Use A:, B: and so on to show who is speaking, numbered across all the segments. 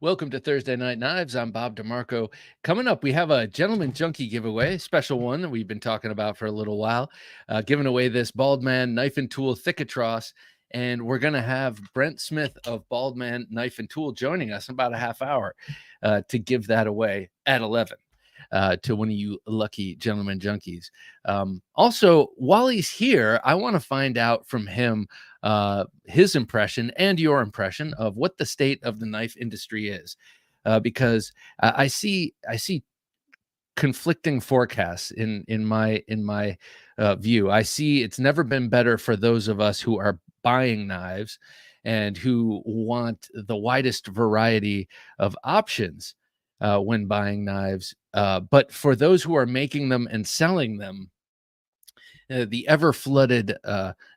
A: Welcome to Thursday Night Knives. I'm Bob DeMarco. Coming up, we have a Gentleman Junkie giveaway, special one that we've been talking about for a little while, giving away this Bald Man Knife and Tool Thick-A-Tross. And we're going to have Brent Smith of Bald Man Knife and Tool joining us in about a half hour to give that away at 11 to one of you lucky Gentleman Junkies. Also, while he's here, I want to find out from him his impression and your impression of what the state of the knife industry is, because I see conflicting forecasts in my view. I see it's never been better for those of us who are buying knives and who want the widest variety of options when buying knives. But for those who are making them and selling them, the ever flooded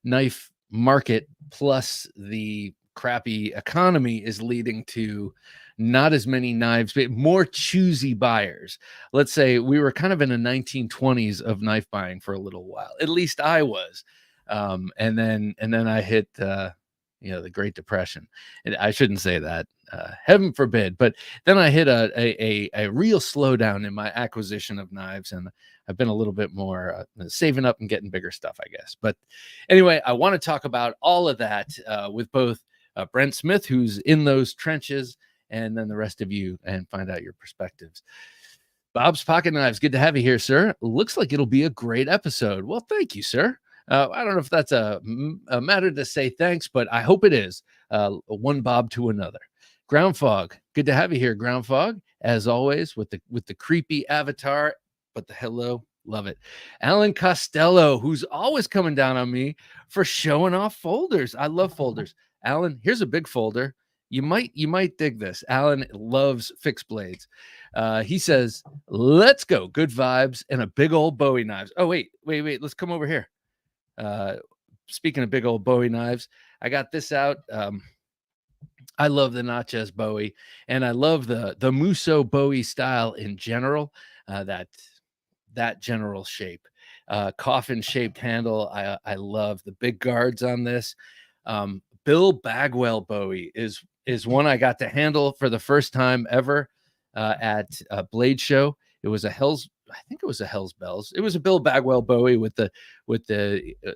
A: knife market plus the crappy economy is leading to not as many knives, but more choosy buyers. Let's say we were kind of in the 1920s of knife buying for a little while. At least I was. And then I hit the Great Depression. And I shouldn't say that, heaven forbid. But then I hit a real slowdown in my acquisition of knives, and I've been a little bit more saving up and getting bigger stuff, I guess. But anyway, I want to talk about all of that with both Brent Smith, who's in those trenches, and then the rest of you, and find out your perspectives. Bob's Pocket Knives, good to have you here, sir. Looks like it'll be a great episode. Well, thank you, sir. I don't know if that's a matter to say thanks, but I hope it is. One Bob to another. Ground Fog, good to have you here, Ground Fog, as always, with the creepy avatar, but the hello, love it. Alan Costello, who's always coming down on me for showing off folders. I love folders. Alan, here's a big folder. You might dig this. Alan loves fixed blades. He says, "Let's go, good vibes and a big old Bowie knives." Oh wait, let's come over here. Speaking of big old Bowie knives, I got this out. I love the Natchez Bowie, and I love the Musso Bowie style in general. That general shape, coffin shaped handle. I love the big guards on this. Bill Bagwell Bowie is one I got to handle for the first time ever at a Blade Show. It was I think it was a Hell's Bells. It was a Bill Bagwell Bowie with the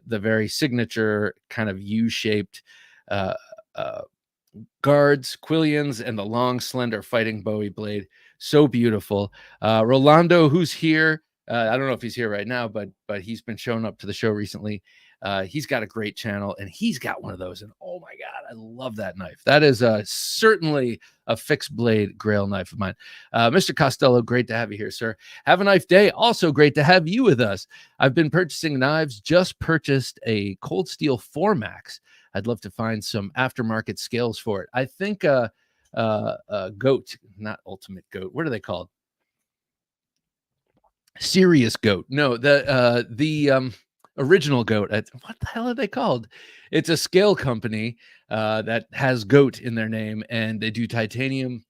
A: very signature kind of U-shaped guards, quillions, and the long, slender fighting Bowie blade. So beautiful. Rolando, who's here, I don't know if he's here right now, but he's been showing up to the show recently. He's got a great channel, and he's got one of those. And oh my God, I love that knife. That is certainly a fixed blade Grail knife of mine. Mr. Costello, great to have you here, sir. Have a nice day. Also great to have you with us. I've been purchasing knives, just purchased a Cold Steel 4-Max. I'd love to find some aftermarket scales for it. I think Goat, not Ultimate Goat. What are they called? Serious Goat. No, the original Goat. What the hell are they called? It's a scale company that has Goat in their name, and they do titanium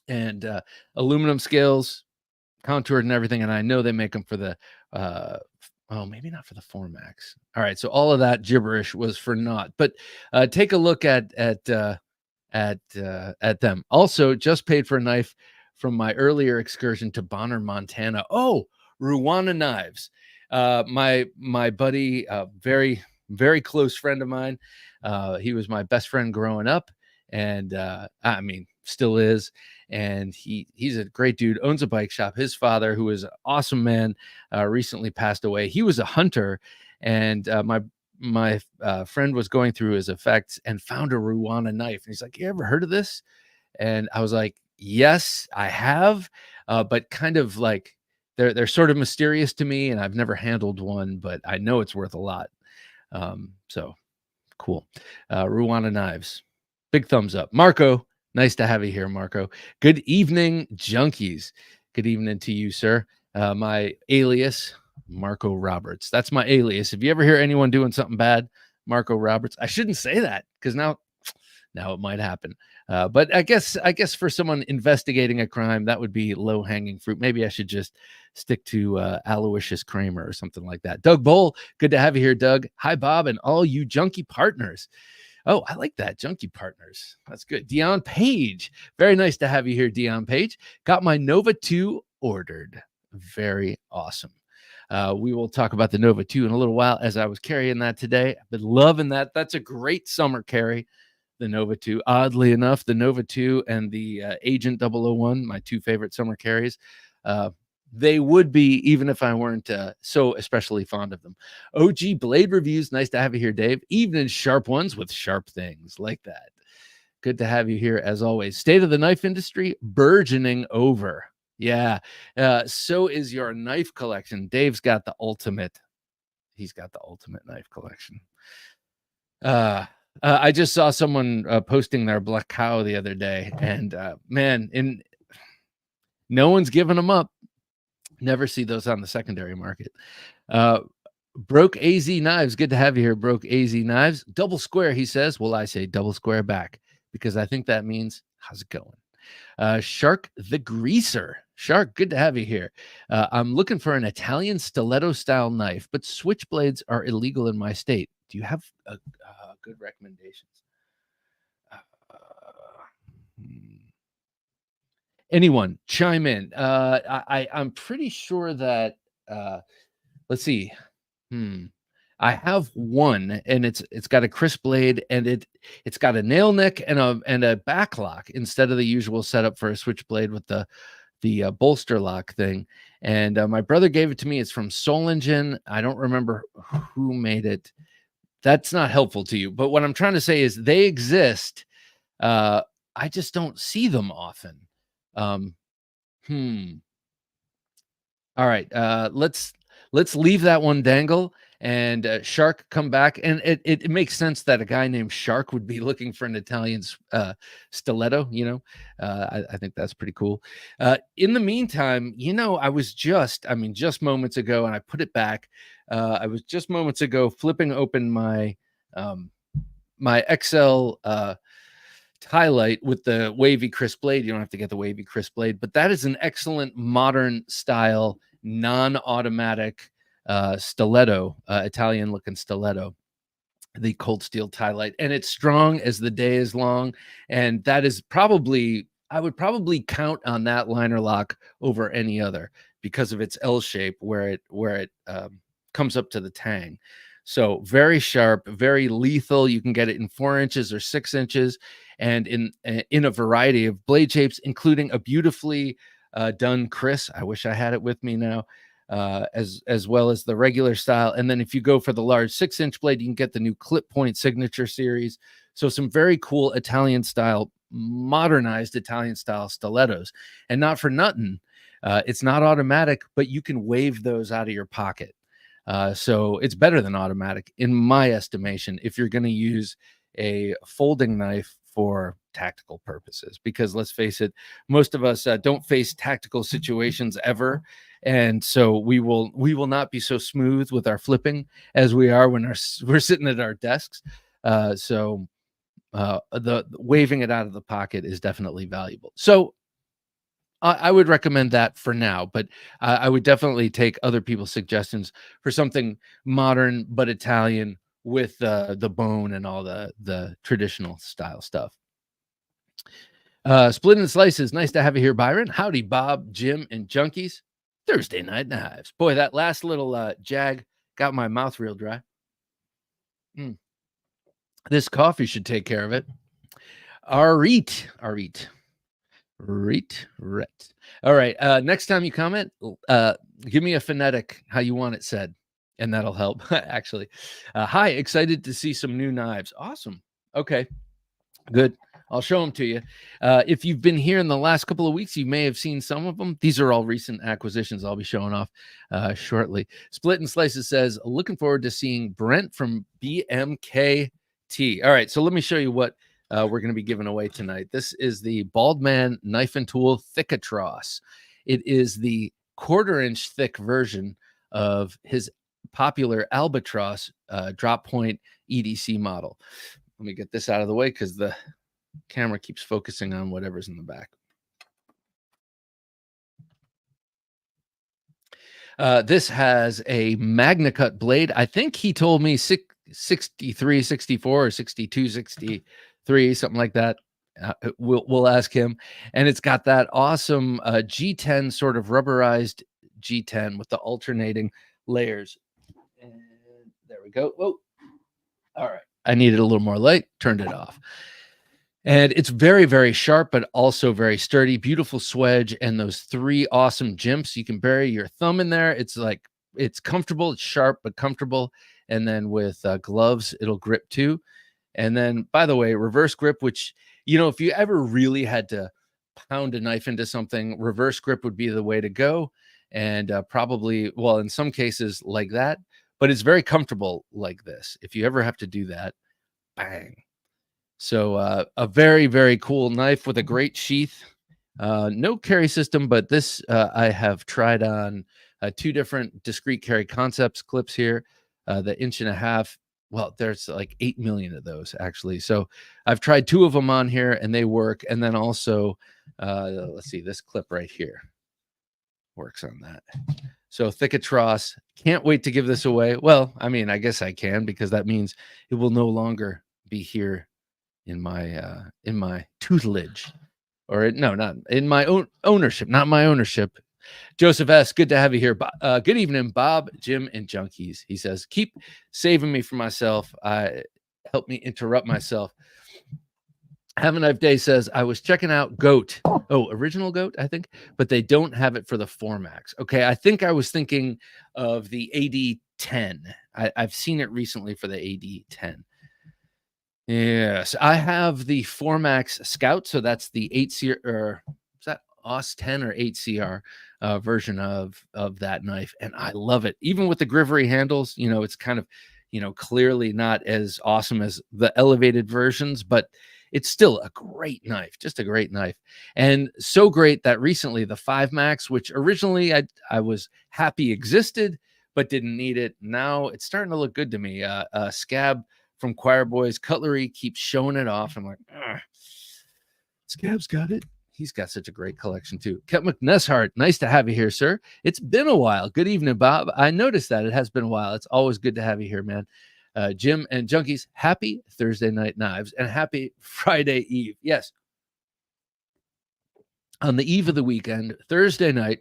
A: and aluminum scales, contoured and everything. And I know they make them for the maybe not for the 4-Max. All right, so all of that gibberish was for naught. But take a look at them. Also, just paid for a knife from my earlier excursion to Bonner, Montana. Oh, Ruwana Knives. My buddy, very, very close friend of mine. He was my best friend growing up, and I mean, still is. And he's a great dude, owns a bike shop. His father, who is an awesome man, recently passed away. He was a hunter, and my friend was going through his effects and found a Ruwana knife. And he's like, "You ever heard of this?" And I was like, "Yes, I have," but kind of like they're sort of mysterious to me, and I've never handled one, but I know it's worth a lot. So cool. Ruwana Knives, big thumbs up. Marco, nice to have you here, Marco. Good evening, junkies. Good evening to you, sir. My alias, Marco Roberts. That's my alias. If you ever hear anyone doing something bad, Marco Roberts. I shouldn't say that because now it might happen. But I guess for someone investigating a crime, that would be low-hanging fruit. Maybe I should just stick to Aloysius Kramer or something like that. Doug Bowl, good to have you here, Doug. Hi, Bob, and all you junkie partners. Oh, I like that. Junkie partners. That's good. Dion Page. Very nice to have you here, Dion Page. Got my Nova 2 ordered. Very awesome. We will talk about the Nova 2 in a little while as I was carrying that today. I've been loving that. That's a great summer carry, the Nova 2. Oddly enough, the Nova 2 and the Agent 001, my two favorite summer carries, they would be even if I weren't so especially fond of them. OG Blade Reviews. Nice to have you here, Dave. Evening sharp ones with sharp things like that. Good to have you here as always. State of the knife industry burgeoning over. Yeah. So is your knife collection. Dave's got the ultimate. He's got the ultimate knife collection. I just saw someone posting their Black Cow the other day, and man, no one's giving them up. Never see those on the secondary market. Broke AZ Knives. Good to have you here, Broke AZ Knives. Double square, he says. Well, I say double square back because I think that means how's it going? Shark the Greaser. Shark, good to have you here. I'm looking for an Italian stiletto style knife, but switchblades are illegal in my state. Do you have good recommendations? Anyone chime in? I'm pretty sure that let's see. I have one, and it's got a crisp blade, and it's got a nail neck and a back lock instead of the usual setup for a switchblade with the bolster lock thing. And my brother gave it to me. It's from Solingen. I don't remember who made it. That's not helpful to you. But what I'm trying to say is they exist. I just don't see them often. All right. Let's leave that one dangle and Shark come back. And it makes sense that a guy named Shark would be looking for an Italian stiletto. I think that's pretty cool. In the meantime, I was just moments ago, and I put it back. I was just moments ago flipping open my my XL highlight with the wavy crisp blade. You don't have to get the wavy crisp blade, but that is an excellent modern style non-automatic stiletto, Italian looking stiletto, the cold steel tie light, and it's strong as the day is long. And that is probably, I would probably count on that liner lock over any other because of its L shape where it comes up to the tang. So very sharp, very lethal. You can get it in 4 inches or 6 inches, and in a variety of blade shapes, including a beautifully done Chris. I wish I had it with me now, as well as the regular style. And then if you go for the large 6-inch blade, you can get the new Clip Point Signature series. So some very cool Italian style, modernized Italian style stilettos, and not for nothing. It's not automatic, but you can wave those out of your pocket. So it's better than automatic, in my estimation, if you're going to use a folding knife for tactical purposes. Because let's face it, most of us don't face tactical situations ever, and so we will not be so smooth with our flipping as we are when we're sitting at our desks. So the waving it out of the pocket is definitely valuable. So I would recommend that for now, but I would definitely take other people's suggestions for something modern but Italian with the bone and all the traditional style stuff. Split and Slices, nice to have you here, Byron. Howdy, Bob, Jim, and Junkies. Thursday Night Knives. Boy, that last little jag got my mouth real dry. This coffee should take care of it. Arit. All right. Next time you comment, give me a phonetic how you want it said, and that'll help. Actually, hi, excited to see some new knives. Awesome. Okay, good. I'll show them to you. If you've been here in the last couple of weeks, you may have seen some of them. These are all recent acquisitions I'll be showing off shortly. Split and Slices says, looking forward to seeing Brent from BMKT. All right, so let me show you what we're going to be giving away tonight. This is the Bald Man Knife and Tool Thick-A-Tross. It is the 1/4-inch thick version of his popular Albatross drop point EDC model. Let me get this out of the way because the camera keeps focusing on whatever's in the back. This has a MagnaCut blade. I think he told me 63, 64, or 62, 63, something like that. We'll ask him. And it's got that awesome G10, sort of rubberized G10 with the alternating layers. And there we go. Whoa. All right. I needed a little more light, turned it off. And it's very, very sharp, but also very sturdy. Beautiful swedge, and those 3 awesome jimps. You can bury your thumb in there. It's like, it's comfortable. It's sharp, but comfortable. And then with gloves, it'll grip too. And then, by the way, reverse grip, which, if you ever really had to pound a knife into something, reverse grip would be the way to go. And probably, well, in some cases like that, but it's very comfortable like this. If you ever have to do that, bang. So a very, very cool knife with a great sheath. No carry system, but this I have tried on 2 different discrete carry concepts clips here. The 1.5 inch. Well, there's like 8 million of those actually. So I've tried 2 of them on here and they work. And then also, let's see, this clip right here works on that. So Thick-A-Tross, can't wait to give this away. Well, I mean, I guess I can, because that means it will no longer be here in my tutelage, or no, not in my own ownership, not my ownership. Joseph S., good to have you here. Good evening, Bob, Jim, and Junkies. He says, keep saving me for myself. Help me interrupt myself. Have a nice day says, I was checking out Goat. Oh, original Goat, I think, but they don't have it for the Formax. Okay, I think I was thinking of the AD10. I've seen it recently for the AD10. Yes, I have the Formax Scout, so that's the 8CR, or is that OS 10 or 8CR version of that knife, and I love it. Even with the Grivery handles, it's kind of, clearly not as awesome as the elevated versions, but it's still a great knife, just a great knife. And so great that recently the 5 Max, which originally I was happy existed, but didn't need it, now it's starting to look good to me. Scab from Choir Boys Cutlery keeps showing it off. I'm like, Scab's got it. He's got such a great collection too. Ket McNeshart, nice to have you here, sir. It's been a while. Good evening, Bob. I noticed that it has been a while. It's always good to have you here, man. Jim and Junkies, happy Thursday Night Knives and happy Friday Eve. Yes. On the eve of the weekend, Thursday night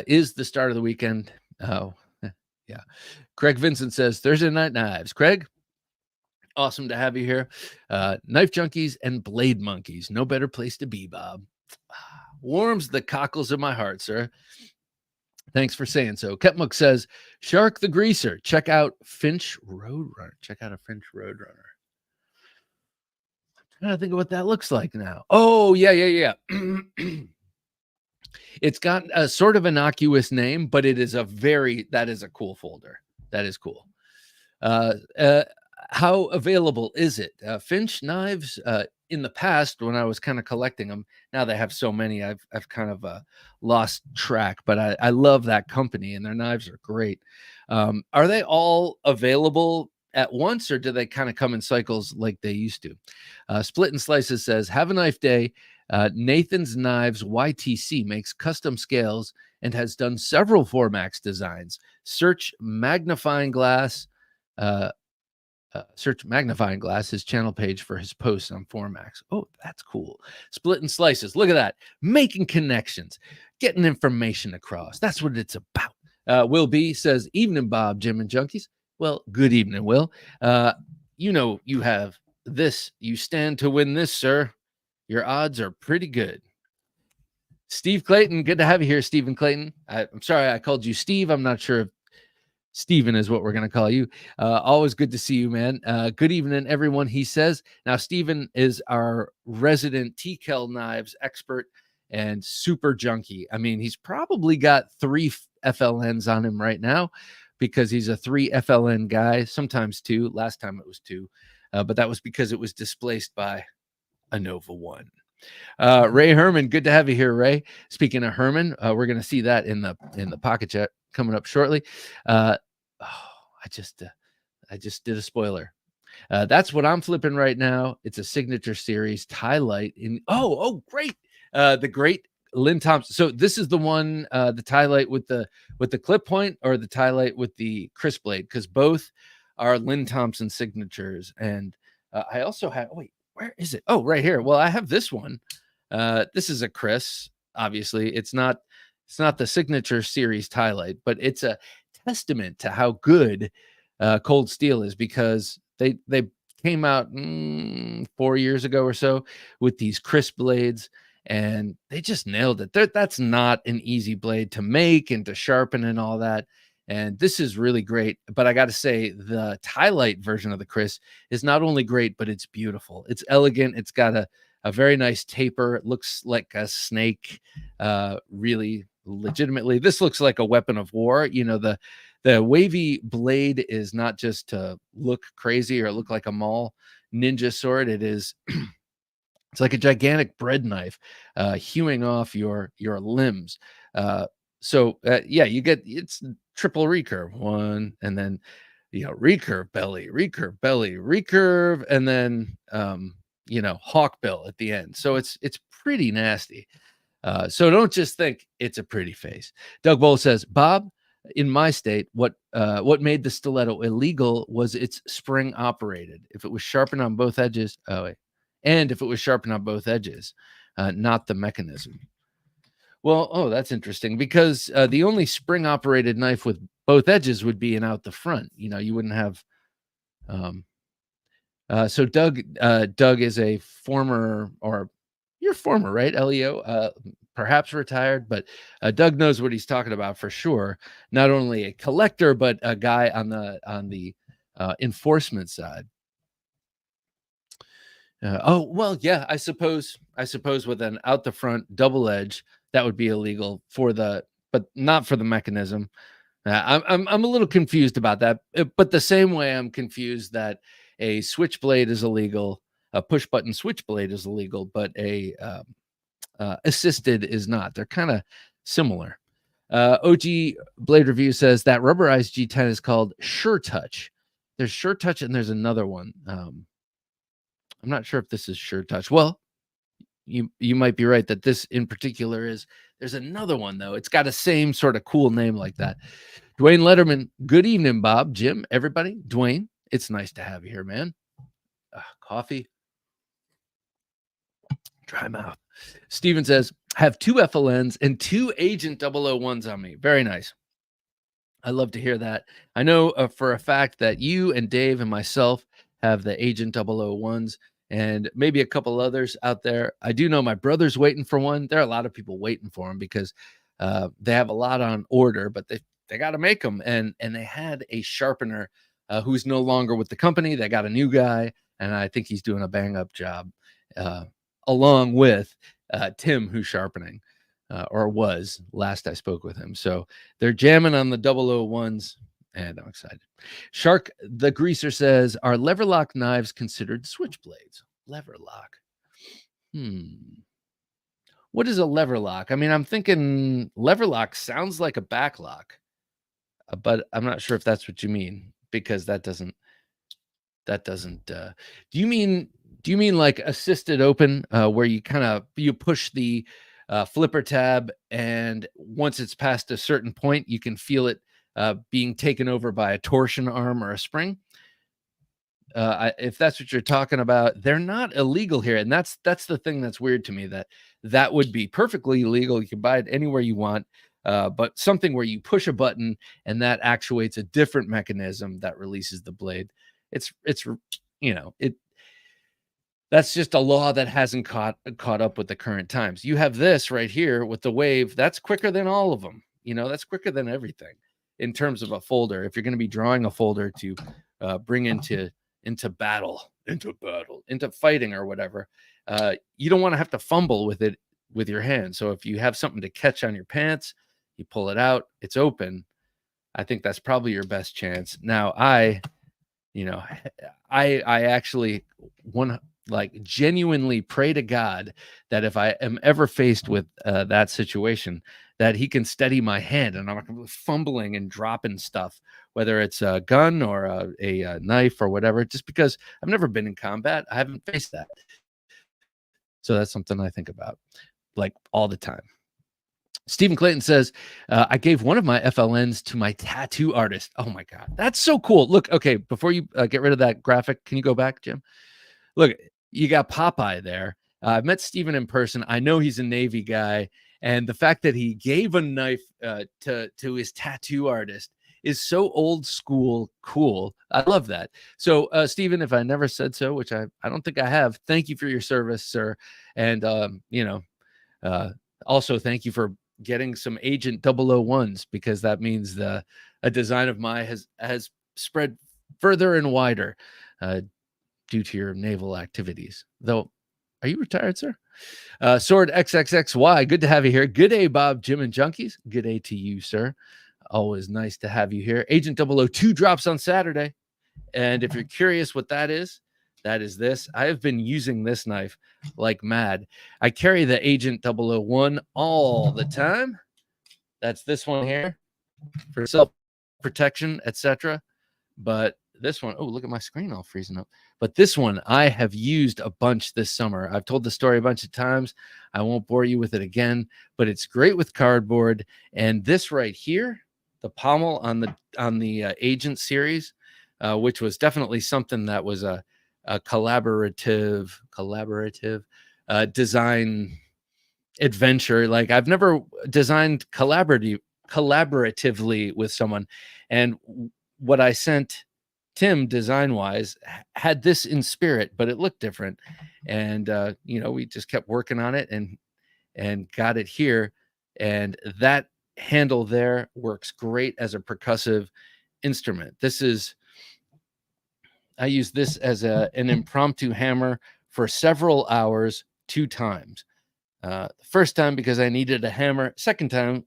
A: is the start of the weekend. Oh, yeah. Craig Vincent says, Thursday Night Knives. Craig, awesome to have you here. Knife Junkies and Blade Monkeys. No better place to be, Bob. Warms the cockles of my heart, sir. Thanks for saying so. Ketmuk says, Shark the Greaser. Check out Finch Roadrunner. Check out a Finch Roadrunner. I'm trying to think of what that looks like now. Oh, yeah. It's got a sort of innocuous name, but that is a cool folder. That is cool. How available is it? Finch knives, in the past, when I was kind of collecting them, now they have so many, I've kind of lost track, but I love that company and their knives are great. Are they all available at once, or do they kind of come in cycles like they used to? Split and Slices says, have a knife day. Nathan's Knives YTC makes custom scales and has done several Formax designs. Search magnifying glass, his channel page for his posts on Formax. Oh, that's cool. Split and Slices. Look at that. Making connections, getting information across. That's what it's about. Will B says, evening, Bob, Jim, and Junkies. Well, good evening, Will. You have this. You stand to win this, sir. Your odds are pretty good. Steve Clayton, good to have you here, Stephen Clayton. I'm sorry I called you Steve. I'm not sure if Steven is what we're going to call you. Always good to see you, man. Good evening, everyone, he says. Now, Steven is our resident TKL knives expert and super junkie. I mean, he's probably got 3 FLNs on him right now because he's a 3 FLN guy, sometimes 2. Last time it was 2, but that was because it was displaced by a Nova 1. Ray Herman, good to have you here, Ray. Speaking of Herman, we're going to see that in the pocket chat coming up shortly. I just did a spoiler. That's what I'm flipping right now. It's a signature series tie light in. Oh, great. The great Lynn Thompson. So this is the one, the tie light with the clip point, or the tie light with the crisp blade, because both are Lynn Thompson signatures. And I also have, wait, where is it? Oh, right here. Well, I have this one. This is a Chris. Obviously, it's not the signature series highlight, but it's a testament to how good Cold Steel is, because they came out 4 years ago or so with these crisp blades, and they just nailed it. That's not an easy blade to make and to sharpen and all that. And this is really great. But I got to say, the highlight version of the Chris is not only great, but it's beautiful. It's elegant. It's got a very nice taper. It looks like a snake, really legitimately. This looks like a weapon of war. The wavy blade is not just to look crazy or look like a mall ninja sword. It's like a gigantic bread knife, hewing off your limbs. Yeah, you get, it's triple recurve one, and then recurve belly, recurve, and then hawk bill at the end. So it's pretty nasty. So don't just think it's a pretty face. Doug Bowl says, Bob, in my state, what made the stiletto illegal was its spring operated. If it was sharpened on both edges, and if it was sharpened on both edges, not the mechanism. Well, that's interesting, because the only spring operated knife with both edges would be an out the front. You wouldn't have. So Doug is a former, or you're former, right? Leo, perhaps retired, but Doug knows what he's talking about for sure. Not only a collector, but a guy on the enforcement side. Yeah, I suppose with an out the front double edge, that would be illegal but not for the mechanism. I'm a little confused about that, but the same way I'm confused that a switchblade is illegal, a push button switchblade is illegal, but a assisted is not. They're kind of similar. OG Blade Review says that rubberized G10 is called Sure Touch. There's Sure Touch, and there's another one. I'm not sure if this is Sure Touch. Well, you might be right that this in particular is. There's another one, though. It's got a same sort of cool name like that. Dwayne Letterman, good evening, Bob, Jim, everybody. Dwayne, it's nice to have you here, man. Coffee. Dry mouth. Steven says, have 2 FLNs and 2 Agent 001s on me. Very nice. I love to hear that. I know for a fact that you and Dave and myself have the Agent 001s, and maybe a couple others out there. I do know my brother's waiting for one. There are a lot of people waiting for them because they have a lot on order, but they got to make them. And they had a sharpener who's no longer with the company. They got a new guy, and I think he's doing a bang up job, along with Tim, who's sharpening, or was last I spoke with him. So they're jamming on the 001s. And I'm excited. Shark the Greaser says, are lever lock knives considered switchblades? Lever lock. What is a lever lock? I mean, I'm thinking lever lock sounds like a back lock, but I'm not sure if that's what you mean, because that doesn't. Do you mean like assisted open, where you push the flipper tab, and once it's past a certain point, you can feel it being taken over by a torsion arm or a spring? If that's what you're talking about, they're not illegal here, and that's the thing that's weird to me. That would be perfectly legal. You can buy it anywhere you want, but something where you push a button and that actuates a different mechanism that releases the blade. It's that's just a law that hasn't caught up with the current times. You have this right here with the wave. That's quicker than all of them. That's quicker than everything in terms of a folder. If you're going to be drawing a folder to bring into battle, into fighting or whatever, you don't want to have to fumble with it with your hand. So if you have something to catch on your pants, you pull it out, it's open. I think that's probably your best chance. Now, I actually genuinely pray to God that if I am ever faced with that situation, that he can steady my hand and I'm not fumbling and dropping stuff, whether it's a gun or a knife or whatever, just because I've never been in combat. I haven't faced that. So that's something I think about all the time. Stephen Clayton says, I gave one of my FLNs to my tattoo artist. Oh my God. That's so cool. Look, okay, before you get rid of that graphic, can you go back, Jim? Look, you got Popeye there. I've met Steven in person. I know he's a Navy guy. And the fact that he gave a knife to his tattoo artist is so old school cool. I love that. So, Steven, if I never said so, which I don't think I have, thank you for your service, sir. And, also thank you for getting some Agent 001s, because that means a design of mine has spread further and wider due to your naval activities. Though, are you retired, sir? Sword XXXY, good to have you here. Good day, Bob, Jim, and Junkies. Good day to you, sir. Always nice to have you here. Agent 002 drops on Saturday. And if you're curious what that is this. I have been using this knife like mad. I carry the Agent 001 all the time. That's this one here for self-protection, etc. But this one, oh, look at my screen all freezing up. But this one I have used a bunch this summer. I've told the story a bunch of times. I won't bore you with it again, but it's great with cardboard. And this right here, the pommel on the Agent series, which was definitely something that was a collaborative design adventure. Like, I've never designed collaboratively with someone, and what I sent Tim design wise had this in spirit, but it looked different. And we just kept working on it and got it here. And that handle there works great as a percussive instrument. I use this as an impromptu hammer for several hours, 2 times. First time because I needed a hammer. Second time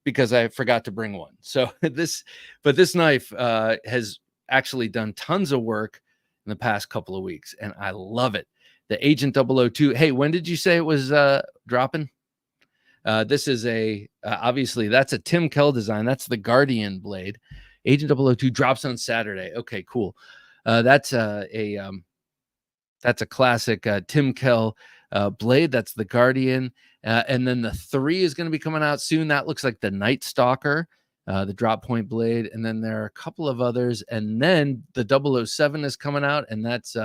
A: because I forgot to bring one. So this knife has actually done tons of work in the past couple of weeks, and I love it. The Agent 002. Hey, when did you say it was dropping? This is obviously that's a Tim Kell design. That's the Guardian blade. Agent 002 drops on Saturday. Okay, cool. That's a classic Tim Kell blade. That's the Guardian. And then the 3 is going to be coming out soon. That looks like the Night Stalker, the drop point blade. And then there are a couple of others. And then the 007 is coming out, and that's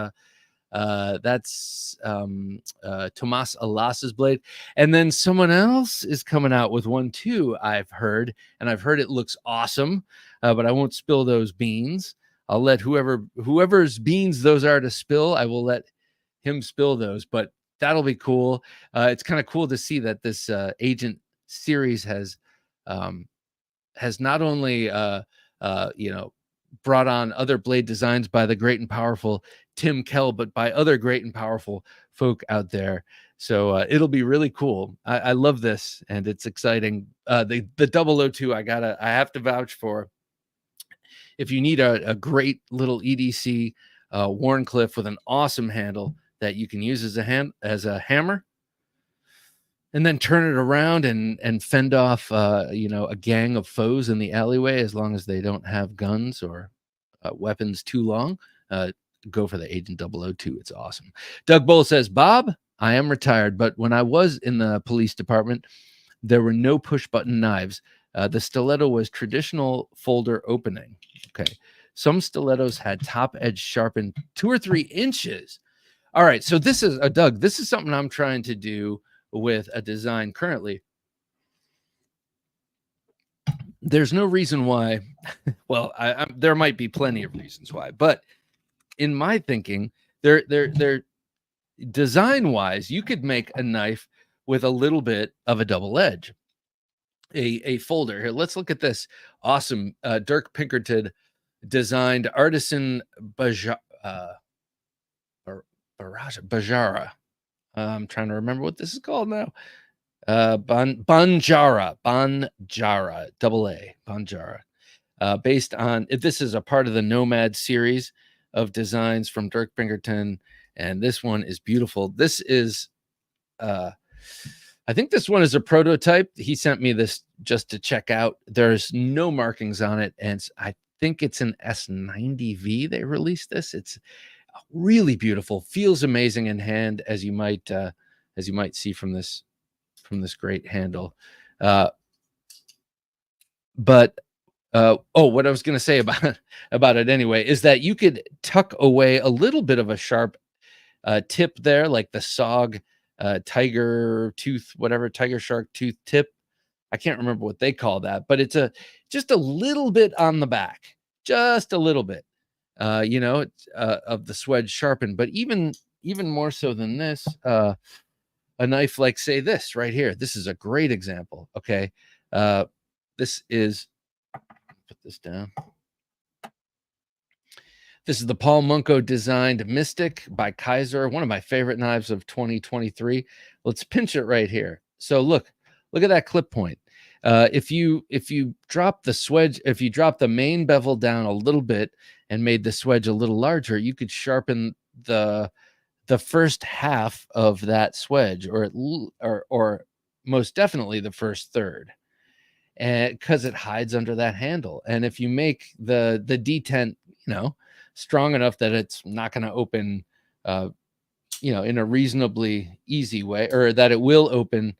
A: Tomas Alas's blade. And then someone else is coming out with one too, I've heard, and I've heard it looks awesome, but I won't spill those beans. I'll let whoever's beans those are to spill, I will let him spill those, but that'll be cool. It's kind of cool to see that this Agent series has not only brought on other blade designs by the great and powerful Tim Kell, but by other great and powerful folk out there. So it'll be really cool. I love this, and it's exciting. The 002, I have to vouch for. If you need a great little EDC Wharncliffe with an awesome handle that you can use as a hammer, and then turn it around and fend off a gang of foes in the alleyway, as long as they don't have guns or weapons too long, go for the Agent 002. It's awesome. Doug Bull says, Bob, I am retired, but when I was in the police department, there were no push button knives. The stiletto was traditional folder opening. Okay. Some stilettos had top edge sharpened 2 or 3 inches. All right. So this is Doug. This is something I'm trying to do with a design currently. There's no reason why. Well, there might be plenty of reasons why, but in my thinking, they're design wise, you could make a knife with a little bit of a double edge, a folder. Here, let's look at this awesome Dirk Pinkerton designed artisan Bajara. I'm trying to remember what this is called now. Banjara, double A, Banjara. Based on, this is a part of the Nomad series of designs from Dirk Pinkerton, and this one is beautiful. This is, I think this one is a prototype. He sent me this just to check out. There's no markings on it, and I think it's an S90V. They released this. It's really beautiful. Feels amazing in hand, as you might see from this great handle. Uh, but what I was going to say about it anyway is that you could tuck away a little bit of a sharp tip there, like the SOG tiger tooth, whatever, tiger shark tooth tip. I can't remember what they call that, but it's just a little bit on the back, just a little bit, of the swedge sharpened. But even more so than this, a knife like, say, this right here. This is a great example. Okay, this is, put this down. This is the Paul Munko designed Mystic by Kaiser, one of my favorite knives of 2023. Let's pinch it right here. So look at that clip point. If you drop the swedge, if you drop the main bevel down a little bit and made the swedge a little larger, you could sharpen the first half of that swedge, or most definitely the first third, and because it hides under that handle. And if you make the detent, strong enough that it's not going to open, in a reasonably easy way, or that it will open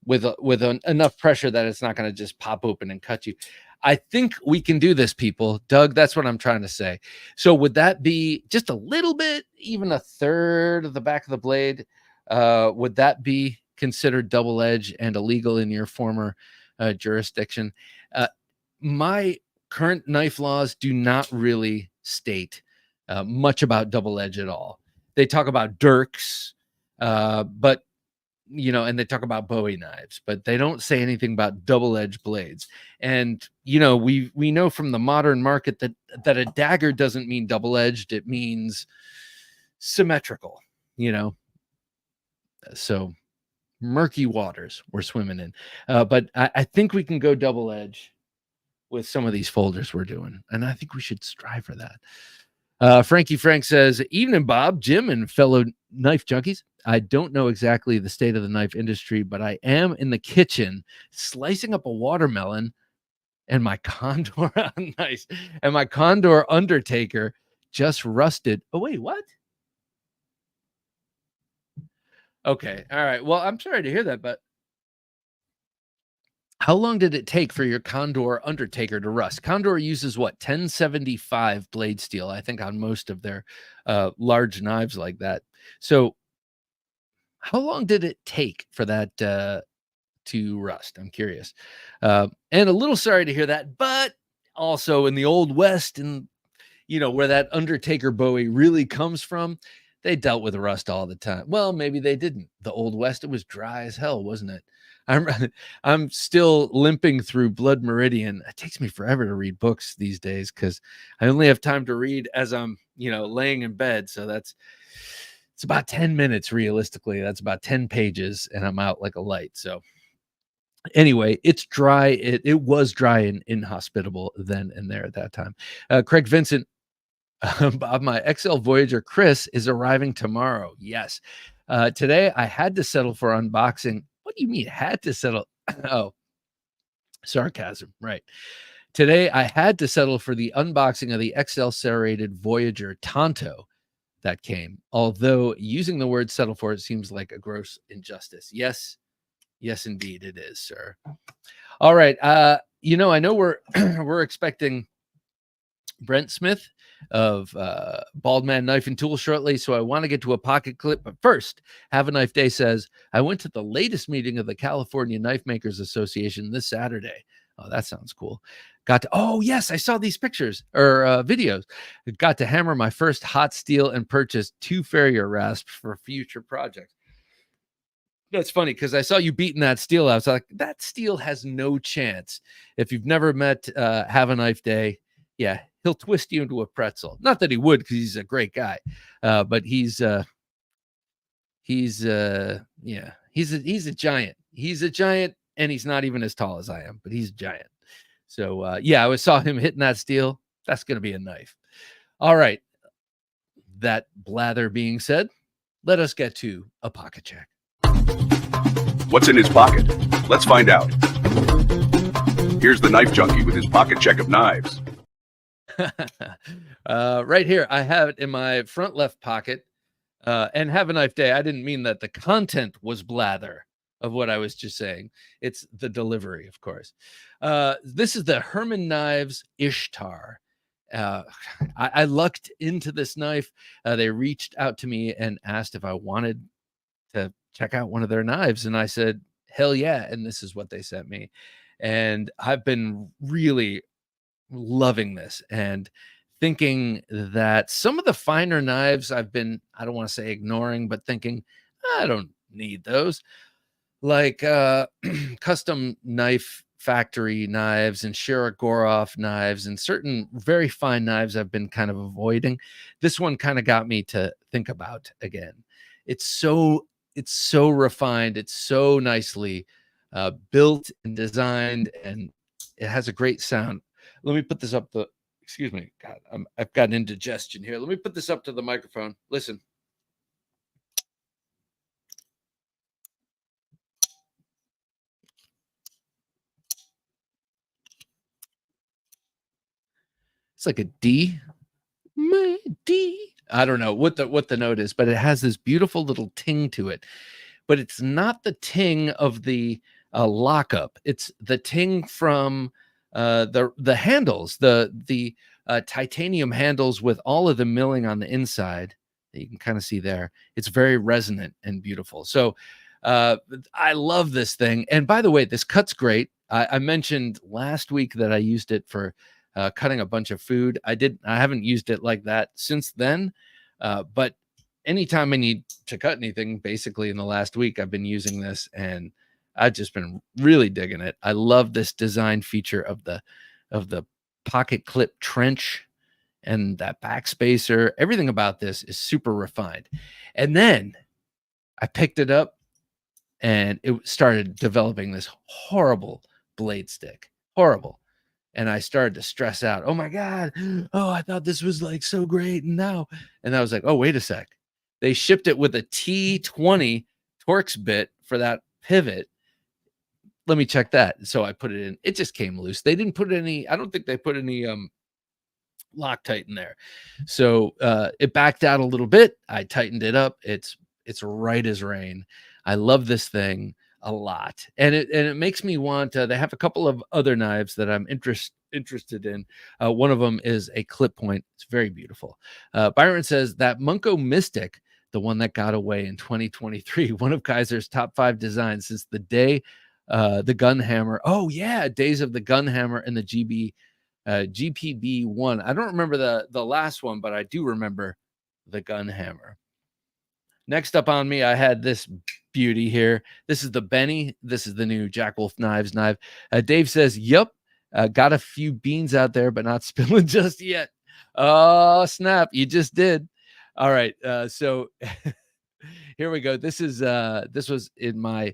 A: with enough pressure that it's not going to just pop open and cut you. I think we can do this, people. Doug, that's what I'm trying to say. So would that be just a little bit, even a third of the back of the blade? Would that be considered double edge and illegal in your former jurisdiction? My current knife laws do not really state much about double edge at all. They talk about dirks, but and they talk about Bowie knives, but they don't say anything about double edge blades. And we know from the modern market that a dagger doesn't mean double edged; it means symmetrical. So murky waters we're swimming in. But I think we can go double edge with some of these folders we're doing, and I think we should strive for that. Frankie Frank says, "Evening, Bob, Jim, and fellow knife junkies. I don't know exactly the state of the knife industry, but I am in the kitchen slicing up a watermelon, and my Condor nice, and my Condor Undertaker just rusted." Oh wait, what? Okay, all right. Well, I'm sorry to hear that, but how long did it take for your Condor Undertaker to rust? Condor uses what, 1075 blade steel, I think, on most of their large knives like that. So how long did it take for that to rust? I'm curious. And a little sorry to hear that, but also in the Old West, and where that Undertaker Bowie really comes from, they dealt with rust all the time. Well, maybe they didn't. The Old West, it was dry as hell, wasn't it? I'm still limping through Blood Meridian. It takes me forever to read books these days because I only have time to read as I'm, laying in bed. So it's about 10 minutes realistically. That's about 10 pages, and I'm out like a light. So anyway, it's dry. It was dry and inhospitable then and there at that time. Craig Vincent, Bob, my XL Voyager Chris is arriving tomorrow. Yes. Today I had to settle for unboxing. What do you mean had to settle? Oh, sarcasm. Right. Today I had to settle for the unboxing of the XL serrated Voyager Tonto that came. Although using the word settle for it seems like a gross injustice. Yes. Yes, indeed it is, sir. All right. I know we're expecting Brent Smith of Bald Man Knife and Tool shortly, so I want to get to a pocket clip. But first, Have a Knife Day says, I went to the latest meeting of the California Knife Makers Association this Saturday. Oh, that sounds cool. Oh, yes, I saw these pictures or videos. Got to hammer my first hot steel and purchase 2 Farrier rasps for future projects. That's funny because I saw you beating that steel out. I was like, that steel has no chance. If you've never met Have a Knife Day, yeah, he'll twist you into a pretzel. Not that he would, because he's a great guy, but he's a giant. He's a giant, and he's not even as tall as I am, but he's a giant. So I saw him hitting that steel. That's gonna be a knife. All right. That blather being said, let us get to a pocket check.
B: What's in his pocket? Let's find out. Here's the Knife Junkie with his pocket check of knives.
A: Right here, I have it in my front left pocket. And Have a Knife Day. I didn't mean that the content was blather. of what I was just saying. It's the delivery, of course. This is the Herman Knives Ishtar. Uh, I lucked into this knife. They reached out to me and asked if I wanted to check out one of their knives, and I said, hell yeah. And this is what they sent me. And I've been really loving this and thinking that some of the finer knives I've been, I don't want to say ignoring, but thinking, I don't need those, like custom knife factory knives and Shirogorov knives and certain very fine knives I've been kind of avoiding. This one kind of got me to think about again. It's so it's so refined. It's so nicely built and designed, and it has a great sound. Let me put this up the. Excuse me, God, I've got indigestion here. Let me put this up to the microphone. Listen. It's like a D. D. I don't know what the note is, but it has this beautiful little ting to it. But it's not the ting of the lockup. It's the ting from the handles, the titanium handles with all of the milling on the inside that you can kind of see there. It's very resonant and beautiful. So I love this thing. And by the way, this cuts great. I mentioned last week that I used it for cutting a bunch of food. I haven't used it like that since then. But anytime I need to cut anything, basically in the last week, I've been using this, and I've just been really digging it. I love this design feature of the pocket clip trench and that backspacer. Everything about this is super refined. And then I picked it up and it started developing this horrible blade stick. Horrible. And I started to stress out. Oh my God. Oh, I thought this was like so great. And now, and I was like, oh, wait a sec. They shipped it with a T20 Torx bit for that pivot. Let me check that. So I put it in. It just came loose. They didn't put any, I don't think they put any Loctite in there. So it backed out a little bit. I tightened it up. It's right as rain. I love this thing a lot, and it makes me want. They have a couple of other knives that I'm interested in. One of them is a clip point. It's very beautiful. Byron says that Munko Mystic, the one that got away in 2023, one of Kaiser's top 5 designs since the day the gun hammer. Oh yeah, days of the gun hammer and the GPB one. I don't remember the last one, but I do remember the gun hammer. Next up on me, I had this beauty here. This is the Benny. This is the new Jack Wolf Knives knife. Dave says, "Yep, got a few beans out there, but not spilling just yet." Oh snap! You just did. All right. So here we go. This was in my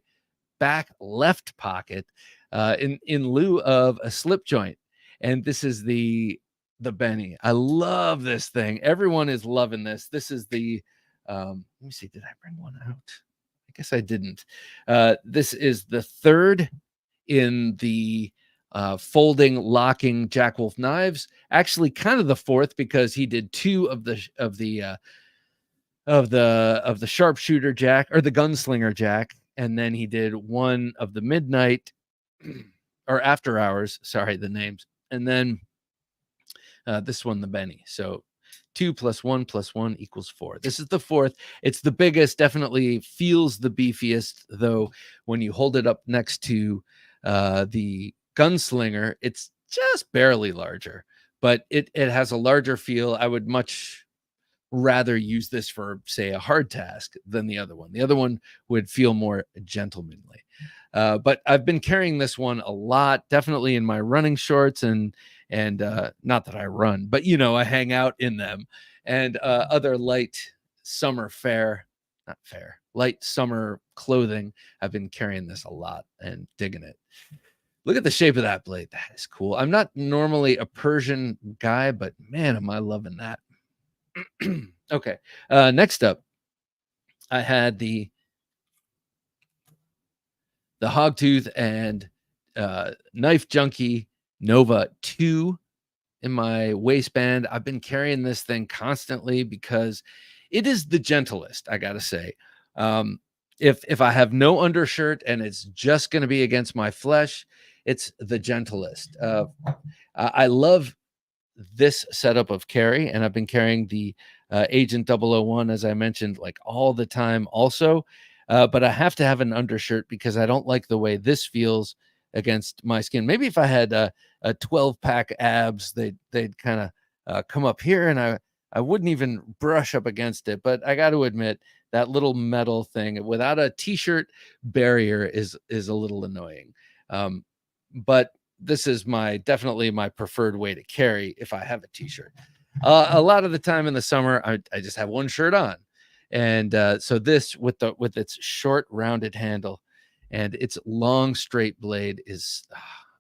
A: back left pocket in lieu of a slip joint. And this is the Benny. I love this thing. Everyone is loving this. This is the let me see, did I bring one out? I guess I didn't. This is the third in the folding locking Jack Wolf knives. Actually, kind of the fourth, because he did 2 of the sharpshooter Jack, or the gunslinger Jack, and then he did 1 of the midnight or after hours, sorry, the names, and then this one, the Benny. So 2 + 1 + 1 = 4. This is the fourth. It's the biggest, definitely feels the beefiest, though when you hold it up next to the gunslinger, it's just barely larger, but it has a larger feel. I would much rather use this for, say, a hard task than the other one. The other one would feel more gentlemanly. But I've been carrying this one a lot, definitely in my running shorts, and not that I run, but I hang out in them, and other light summer light summer clothing. I've been carrying this a lot and digging it. Look at the shape of that blade. That is cool. I'm not normally a Persian guy, but man, am I loving that. Okay. Next up, I had the Hogtooth and Knife Junkie Nova 2 in my waistband. I've been carrying this thing constantly because it is the gentlest, I gotta say. If I have no undershirt and it's just going to be against my flesh, it's the gentlest. I love this setup of carry, and I've been carrying the Agent 001, as I mentioned, like all the time also. But I have to have an undershirt because I don't like the way this feels against my skin. Maybe if I had a 12-pack abs, they'd kind of come up here, and I wouldn't even brush up against it. But I got to admit, that little metal thing without a t-shirt barrier is a little annoying. But this is definitely my preferred way to carry if I have a t-shirt. A lot of the time in the summer, I just have one shirt on. And so this with its short rounded handle and its long straight blade is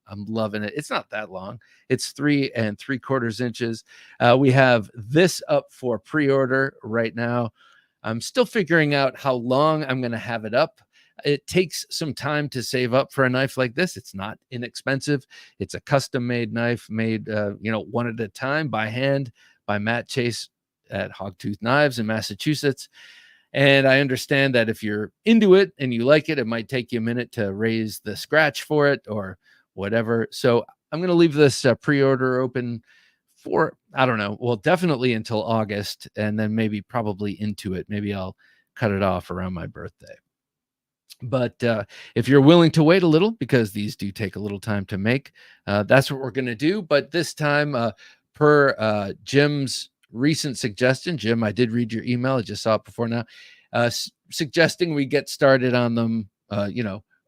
A: I'm loving it. It's not that long. It's 3 3/4 inches. We have this up for pre-order right now. I'm still figuring out how long I'm going to have it up. It takes some time to save up for a knife like this. It's not inexpensive. It's a custom-made knife made, one at a time by hand by Matt Chase at Hogtooth Knives in Massachusetts. And I understand that if you're into it and you like it, it might take you a minute to raise the scratch for it or whatever. So I'm going to leave this pre-order open for, I don't know, well, definitely until August, and then maybe probably into it. Maybe I'll cut it off around my birthday. But if you're willing to wait a little, because these do take a little time to make, that's what we're going to do. But this time, per Jim's recent suggestion, Jim, I did read your email. I just saw it before now, suggesting we get started on them,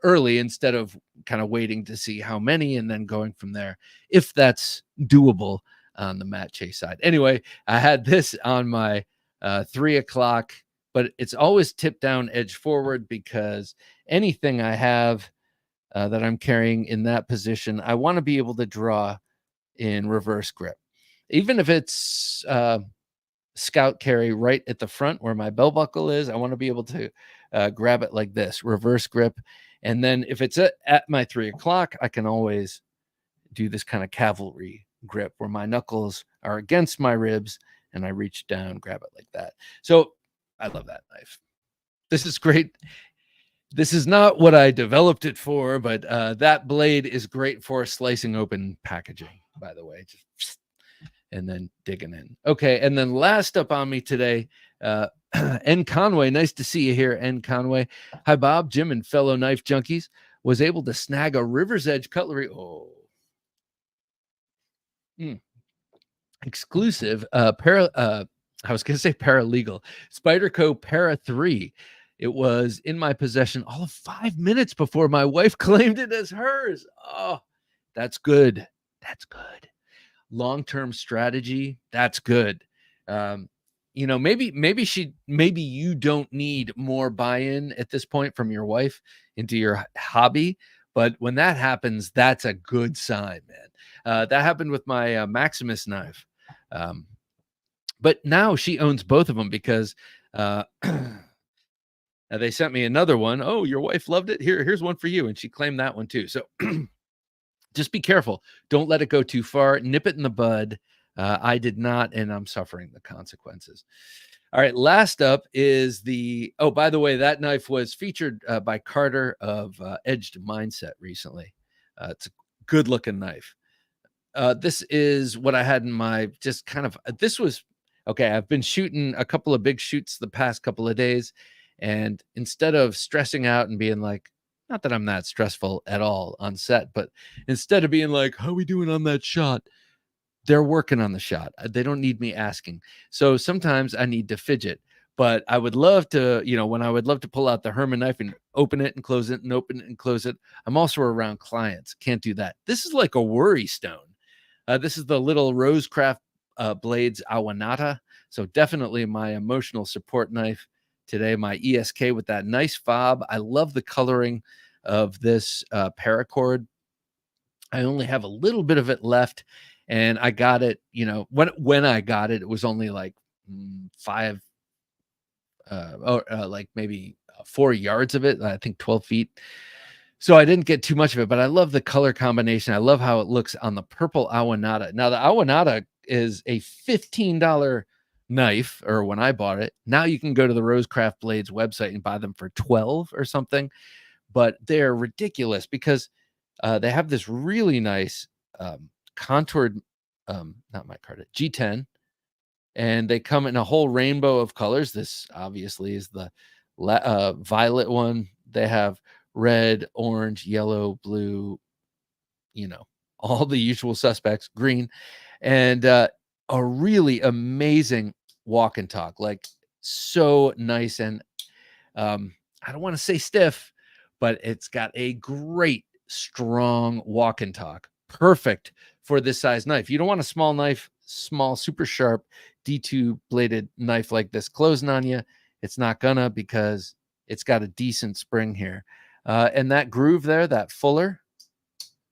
A: early instead of kind of waiting to see how many and then going from there, if that's doable on the Matt Chase side. Anyway, I had this on my 3 o'clock, but it's always tipped down edge forward because anything I have that I'm carrying in that position, I want to be able to draw in reverse grip. Even if it's scout carry right at the front where my belt buckle is, I want to be able to grab it like this, reverse grip. And then if it's at my 3 o'clock, I can always do this kind of cavalry grip where my knuckles are against my ribs and I reach down, grab it like that. So I love that knife. This is great. This is not what I developed it for, but that blade is great for slicing open packaging, by the way. Just and then digging in. Okay, and then last up on me today, N. Conway. Nice to see you here, N. Conway. Hi, Bob, Jim, and fellow knife junkies. Was able to snag a River's Edge cutlery. Exclusive I was going to say paralegal Spyderco Para 3. It was in my possession all of 5 minutes before my wife claimed it as hers. Oh, that's good. That's good. Long-term strategy. That's good. Maybe you don't need more buy-in at this point from your wife into your hobby. But when that happens, that's a good sign, man. That happened with my Maximus knife. But now she owns both of them because they sent me another one. Oh, your wife loved it. Here's one for you. And she claimed that one too. So just be careful. Don't let it go too far. Nip it in the bud. I did not, and I'm suffering the consequences. All right, last up is by the way, that knife was featured by Carter of Edged Mindset recently. It's a good looking knife. This is what I had in my I've been shooting a couple of big shoots the past couple of days. And instead of stressing out and being like, not that I'm that stressful at all on set, but instead of being like, how are we doing on that shot? They're working on the shot. They don't need me asking. So sometimes I need to fidget, but I would love to, when I would love to pull out the Herman knife and open it and close it and open it and close it. I'm also around clients. Can't do that. This is like a worry stone. This is the little Rosecraft Blades Awanata. So definitely my emotional support knife today, my ESK with that nice fob. I love the coloring of this paracord. I only have a little bit of it left. And I got it, when I got it, it was only like maybe 4 yards of it. I think 12 feet. So I didn't get too much of it, but I love the color combination. I love how it looks on the purple Awanata. Now the Awanata is a $15 knife, or when I bought it. Now you can go to the Rosecraft Blades website and buy them for 12 or something, but they're ridiculous because they have this really nice contoured, not micarta, G10, and they come in a whole rainbow of colors. This obviously is the violet one. They have red, orange, yellow, blue, all the usual suspects, green, and a really amazing walk and talk, like so nice. And I don't want to say stiff, but it's got a great strong walk and talk, perfect for this size knife. You don't want a small knife, small super sharp D2 bladed knife like this closing on you. It's not gonna, because it's got a decent spring here, and that groove there, that fuller,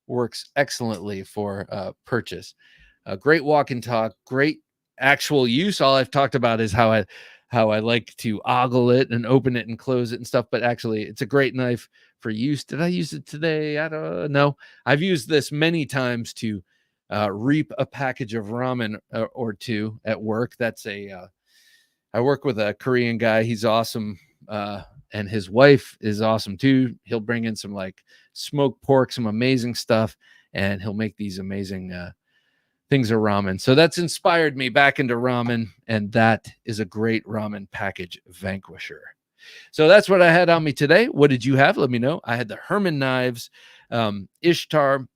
A: works excellently for purchase. Great walk and talk, great actual use. All I've talked about is how I like to ogle it and open it and close it and stuff, but actually it's a great knife for use. Did I use it today? I don't know. I've used this many times to reap a package of ramen or two at work. I work with a Korean guy. He's awesome. And his wife is awesome too. He'll bring in some like smoked pork, some amazing stuff, and he'll make these amazing things of ramen. So that's inspired me back into ramen, and that is a great ramen package vanquisher. So that's what I had on me today. What did you have? Let me know. I had the Herman knives, Ishtar,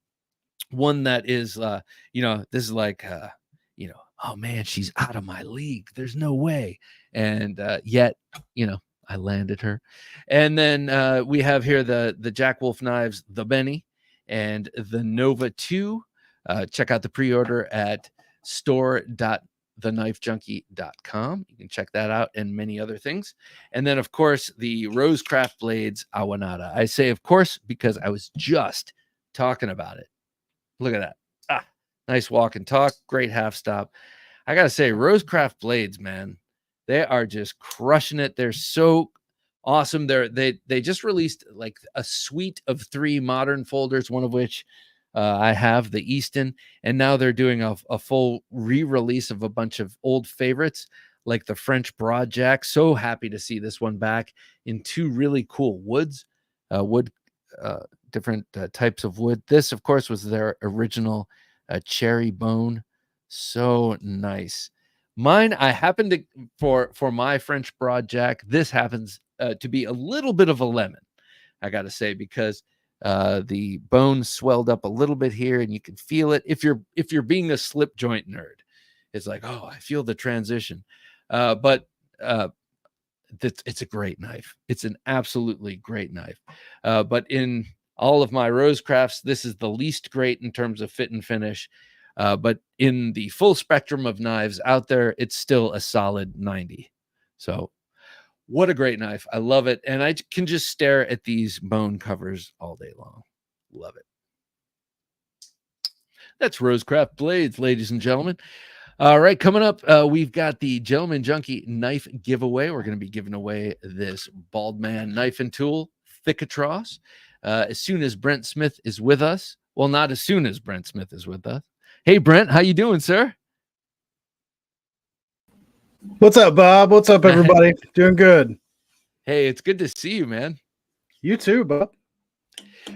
A: one that is, this is like, oh man, she's out of my league. There's no way. And yet, I landed her. And then we have here the Jack Wolf knives, the Benny and the Nova 2. Check out the pre-order at store.TheKnifeJunkie.com. You can check that out and many other things. And then, of course, the Rosecraft Blades Awanada. I say, of course, because I was just talking about it. Look at that. Nice walk and talk. Great half stop. I got to say, Rosecraft Blades, man, they are just crushing it. They're so awesome. They just released like a suite of 3 modern folders, one of which I have, the Easton, and now they're doing a full re-release of a bunch of old favorites like the French Broadjack. So happy to see this one back in 2 really cool woods, different types of wood. This, of course, was their original cherry bone. So nice. Mine, I happen to, for my French Broadjack, this happens to be a little bit of a lemon, I got to say, because the bone swelled up a little bit here, and you can feel it. If you're being a slip joint nerd, it's like, oh, I feel the transition. But it's a great knife. It's an absolutely great knife. But in all of my Rosecrafts, this is the least great in terms of fit and finish. But in the full spectrum of knives out there, it's still a solid 90. So what a great knife. I love it. And I can just stare at these bone covers all day long. Love it. That's Rosecraft Blades, ladies and gentlemen. All right, coming up, we've got the Gentleman Junkie knife giveaway. We're going to be giving away this Bald Man knife and tool, Thick-A-Tross, as soon as Brent Smith is with us. Well, not as soon as Brent Smith is with us. Hey, Brent, how you doing, sir?
C: What's up, Bob? What's up, everybody? Doing good.
A: Hey, it's good to see you, man.
C: You too, Bob.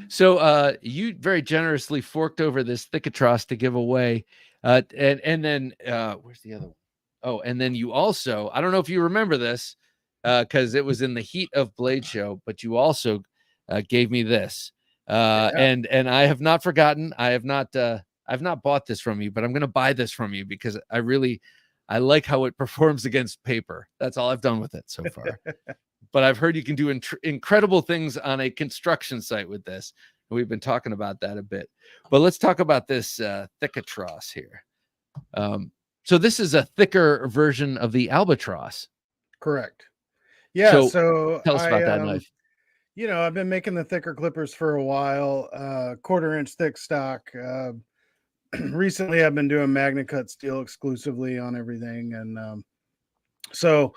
A: So you very generously forked over this Thick-A-Tross to give away. And then where's the other one? Oh, and then you also, I don't know if you remember this, because it was in the heat of Blade Show, but you also gave me this. And I have not forgotten. I've not bought this from you, but I'm going to buy this from you because I like how it performs against paper. That's all I've done with it so far. But I've heard you can do incredible things on a construction site with this. We've been talking about that a bit. But let's talk about this Thick-A-Tross here. So this is a thicker version of the Albatross.
C: Correct. Yeah. So
A: tell us about that knife.
C: I've been making the thicker clippers for a while, 1/4 inch thick stock. Recently, I've been doing magnet cut steel exclusively on everything. And so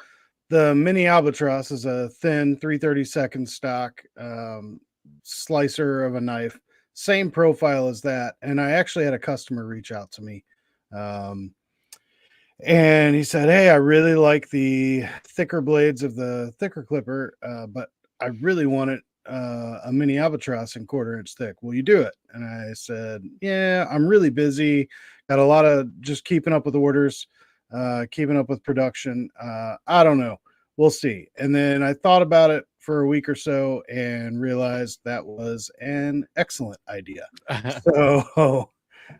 C: the mini Albatross is a thin 3/32 stock slicer of a knife, same profile as that. And I actually had a customer reach out to me. And he said, "Hey, I really like the thicker blades of the thicker clipper, but I really wanted a mini albatross and 1/4 inch thick. Will you do it?" And I said, "Yeah, I'm really busy. Got a lot of just keeping up with orders, keeping up with production. I don't know. We'll see." And then I thought about it for a week or so and realized that was an excellent idea. So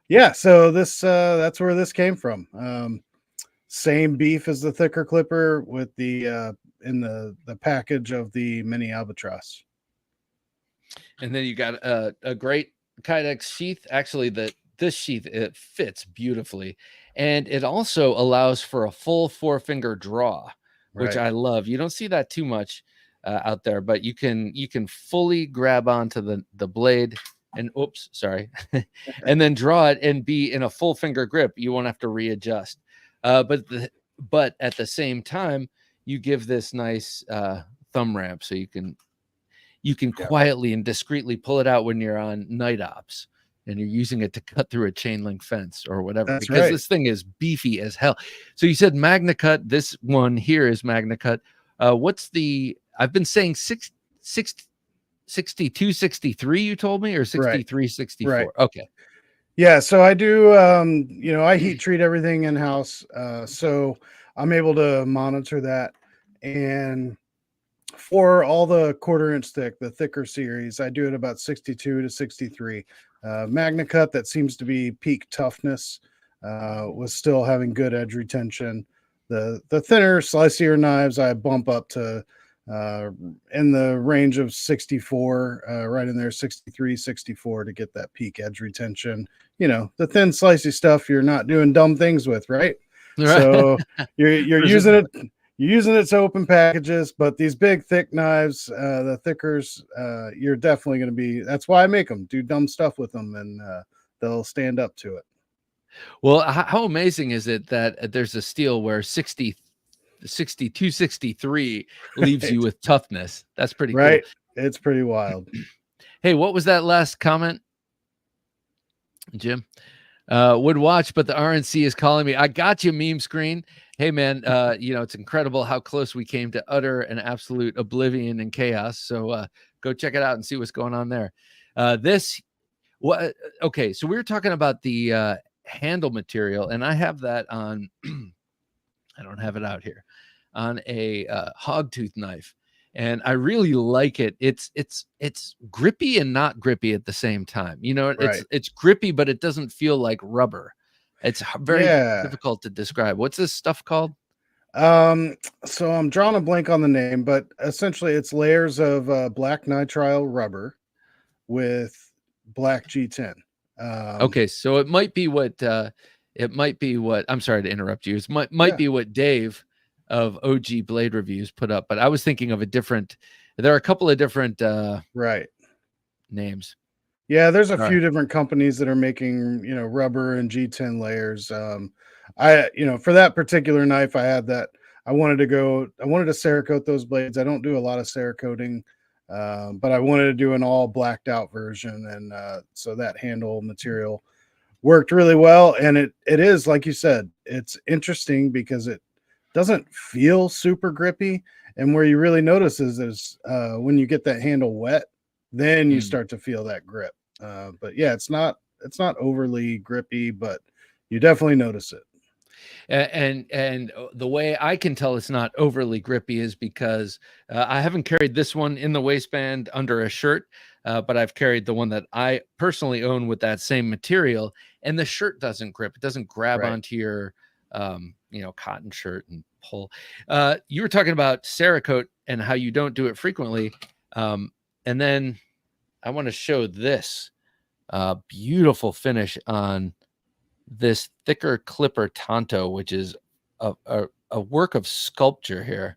C: yeah, so this that's where this came from. Same beef as the thicker clipper with the in the package of the mini albatross.
A: And then you got a great Kydex sheath. Actually, this sheath, it fits beautifully, and it also allows for a full 4-finger draw, which
C: Right.
A: I love. You don't see that too much out there, but you can fully grab onto the blade and oops, sorry, and then draw it and be in a full finger grip. You won't have to readjust. But at the same time, you give this nice thumb ramp so you can
C: Yeah,
A: quietly and discreetly pull it out when you're on night ops and you're using it to cut through a chain link fence or whatever,
C: that's
A: because
C: right.
A: this thing is beefy as hell. So you said Magna Cut. This one here is Magna Cut. What's the, I've been saying 62, 63, you told me, or
C: Right.
A: 63,
C: Right.
A: 64. Okay.
C: Yeah, so I do I heat treat everything in house. So I'm able to monitor that. And for all the 1/4 inch thick, the thicker series, I do it about 62 to 63. Magna Cut, that seems to be peak toughness, was still having good edge retention. The thinner, slicier knives, I bump up to in the range of 64, right in there, 63, 64 to get that peak edge retention. The thin, slicey stuff you're not doing dumb things with, right?
A: Right.
C: So you're using
A: Presumably.
C: it you're using it to open packages, but these big, thick knives, the thickers, you're definitely going to be. That's why I make them. Do dumb stuff with them, and they'll stand up to it.
A: Well, how amazing is it that there's a steel where 62, 63 leaves you
C: Right,
A: with toughness? That's pretty cool.
C: right. It's pretty wild.
A: Hey, what was that last comment, Jim? Would watch, but the RNC is calling me. I got you, meme screen. Hey, man, it's incredible how close we came to utter and absolute oblivion and chaos. So go check it out and see what's going on there. Okay, so we were talking about the handle material, and I have that on, I don't have it out here, on a hogtooth knife. And I really like it. It's grippy and not grippy at the same time.
C: Right.
A: It's grippy, but it doesn't feel like rubber. It's very
C: Yeah.
A: difficult to describe. What's this stuff called?
C: Um, so I'm drawing a blank on the name, but essentially it's layers of black nitrile rubber with black G10.
A: Okay, so it might be what I'm sorry to interrupt you. It might
C: Yeah,
A: be what Dave of OG Blade Reviews put up, but I was thinking of a different. There are a couple of different
C: right.
A: names.
C: Yeah, there's a
A: All right.
C: few different companies that are making, rubber and G10 layers. For that particular knife, I wanted to Cerakote those blades. I don't do a lot of Cerakoting, but I wanted to do an all blacked out version. And so that handle material worked really well. And it is, like you said, it's interesting because it doesn't feel super grippy. And where you really notice is when you get that handle wet, then you
A: Mm.
C: start to feel that grip. But yeah, it's not overly grippy, but you definitely notice it.
A: And the way I can tell it's not overly grippy is because I haven't carried this one in the waistband under a shirt, but I've carried the one that I personally own with that same material, and the shirt doesn't grip. It doesn't grab
C: Right.
A: onto your cotton shirt and pull. You were talking about Cerakote and how you don't do it frequently, and then I want to show this beautiful finish on this thicker clipper Tonto, which is a work of sculpture here.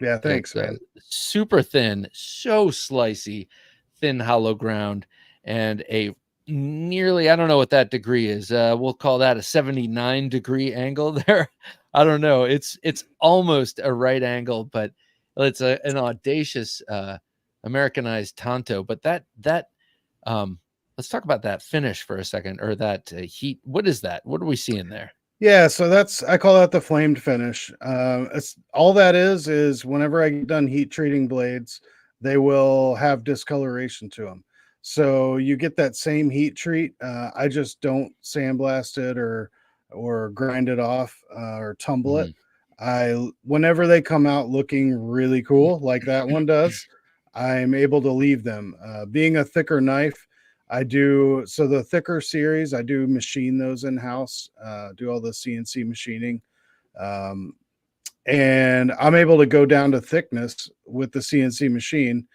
C: Yeah.
A: It's
C: Thanks, man.
A: super thin, so slicey, thin hollow ground, and a nearly, I don't know what that degree is. We'll call that a 79-degree angle there. I don't know. It's almost a right angle, but it's an audacious Americanized Tonto. But let's talk about that finish for a second, or that heat. What is that? What are we seeing there?
C: Yeah, so I call that the flamed finish. It's all that is whenever I get done heat treating blades, they will have discoloration to them. So you get that same heat treat. I just don't sandblast it or grind it off or tumble it.
A: Mhm.
C: Whenever they come out looking really cool, like that one does, I'm able to leave them. Being a thicker knife, the thicker series, I do machine those in house, do all the CNC machining. Um, and I'm able to go down to thickness with the CNC machine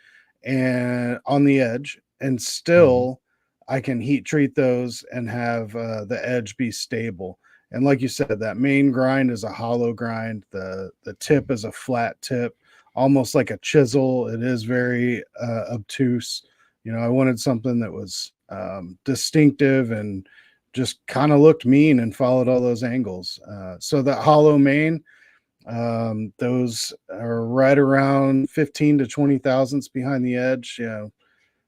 C: and on the edge, and
A: Mhm.
C: still I can heat treat those and have the edge be stable. And like you said, that main grind is a hollow grind. The tip is a flat tip, almost like a chisel. It is very obtuse. I wanted something that was distinctive and just kind of looked mean and followed all those angles. So that hollow main, those are right around 15 to 20 thousandths behind the edge.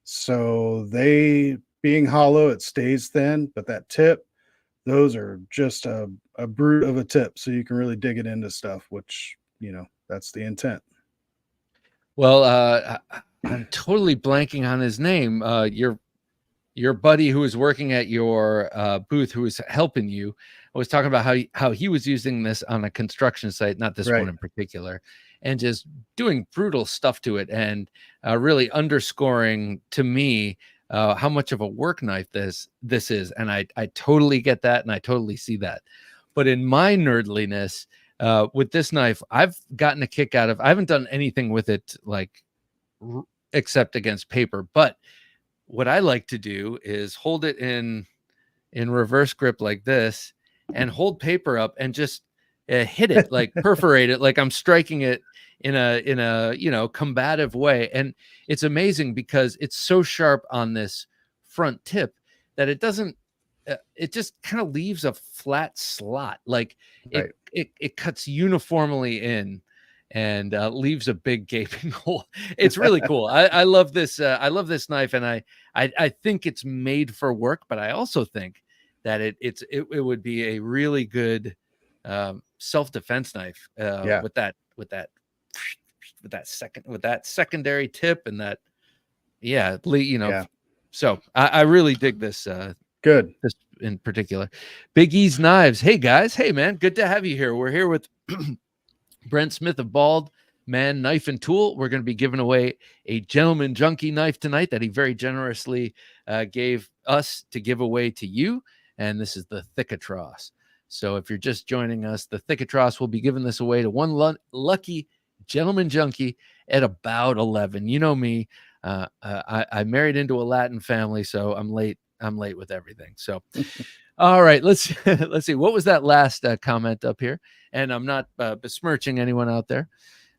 C: So they being hollow, it stays thin, but that tip, those are just a brute of a tip. So you can really dig it into stuff, which, that's the intent.
A: Well, I'm totally blanking on his name. Your buddy who was working at your booth, who was helping you, was talking about how he was using this on a construction site, not this one
C: Right.
A: in particular, and just doing brutal stuff to it, and really underscoring to me how much of a work knife this is. And I totally get that, and I totally see that. But in my nerdliness, with this knife, I've gotten a kick out of. I haven't done anything with it like except against paper, but what I like to do is hold it in reverse grip like this, and hold paper up and just hit it, like perforate it, like I'm striking it in a combative way. And it's amazing because it's so sharp on this front tip that it just kind of leaves a flat slot, like it
C: Right.
A: it cuts uniformly in, and leaves a big gaping hole. It's really cool. I love this. I love this knife, and I think it's made for work, but I also think that it would be a really good self-defense knife
C: Yeah.
A: with that secondary tip, and that, yeah,
C: Yeah.
A: so I really dig
C: Good.
A: this in particular. Big E's Knives. Hey guys, hey man, good to have you here. We're here with Brent Smith of Bald Man Knife and Tool. We're going to be giving away a Gentleman Junkie knife tonight that he very generously gave us to give away to you. And this is the Thick-A-Tross. So if you're just joining us, the Thick-A-Tross will be giving this away to one lucky Gentleman Junkie at about 11. You know me. I married into a Latin family, so I'm late. I'm late with everything. So, all right, let's let's see. What was that last comment up here? And I'm not besmirching anyone out there.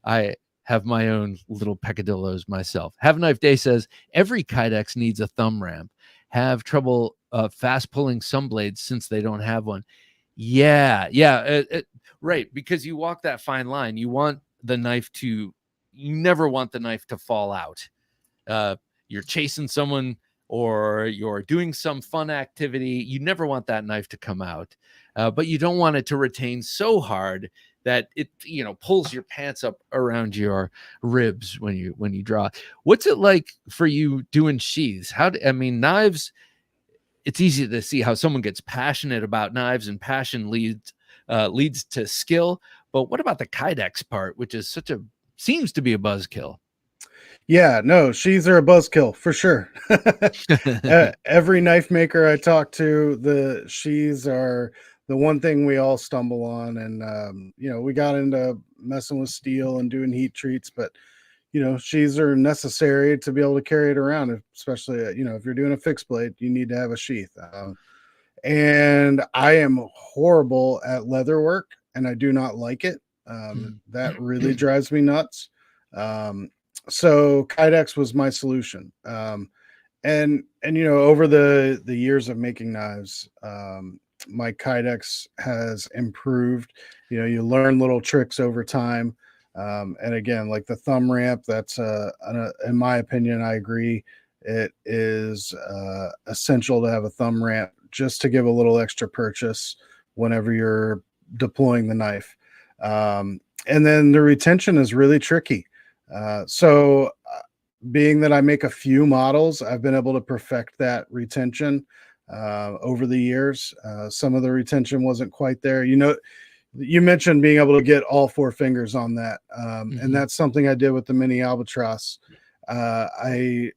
A: I have my own little peccadillos myself. Have a Knife Day says every Kydex needs a thumb ramp. Have trouble fast pulling some blades since they don't have one. Yeah, right. Because you walk that fine line. You never want the knife to fall out. You're chasing someone or you're doing some fun activity. You never want that knife to come out, but you don't want it to retain so hard that it pulls your pants up around your ribs when you draw. What's it like for you doing sheaths? Knives, it's easy to see how someone gets passionate about knives, and passion leads to skill. But what about the Kydex part, which is seems to be a buzzkill?
C: Yeah, no, sheaths are a buzzkill for sure. Every knife maker I talk to, the sheaths are the one thing we all stumble on. And, we got into messing with steel and doing heat treats, but, sheaths are necessary to be able to carry it around, especially, if you're doing a fixed blade, you need to have a sheath. And I am horrible at leather work, and I do not like it. That really drives me nuts. So Kydex was my solution. And over the years of making knives, my Kydex has improved. You learn little tricks over time. And again, like the thumb ramp, that's in my opinion, I agree. It is essential to have a thumb ramp just to give a little extra purchase. whenever you're deploying the knife. And then the retention is really tricky. Being that I make a few models, I've been able to perfect that retention over the years. Some of the retention wasn't quite there. You mentioned being able to get all 4 fingers on that. And that's something I did with the mini albatross. The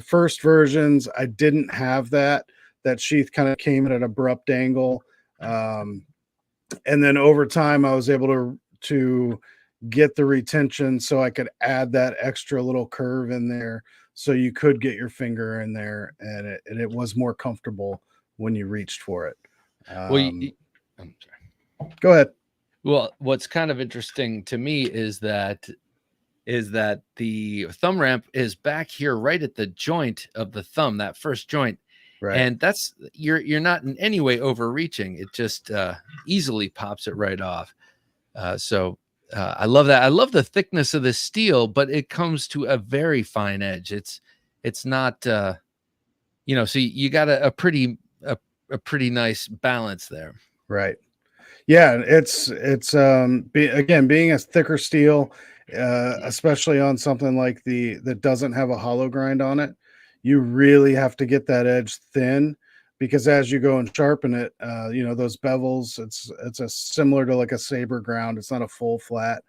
C: first versions, I didn't have that. That sheath kind of came at an abrupt angle. And then over time, I was able to get the retention so I could add that extra little curve in there so you could get your finger in there, and it was more comfortable when you reached for it.
A: I'm sorry.
C: Go ahead.
A: Well, what's kind of interesting to me is that the thumb ramp is back here right at the joint of the thumb, that first joint.
C: Right.
A: And that's you're not in any way overreaching. It just easily pops it right off. I love that. I love the thickness of the steel, but it comes to a very fine edge. It's not so you got a pretty nice balance there.
C: Right. Yeah, it's again, being a thicker steel, especially on something like that doesn't have a hollow grind on it, you really have to get that edge thin, because as you go and sharpen it, those bevels, it's a similar to like a saber ground. It's not a full flat.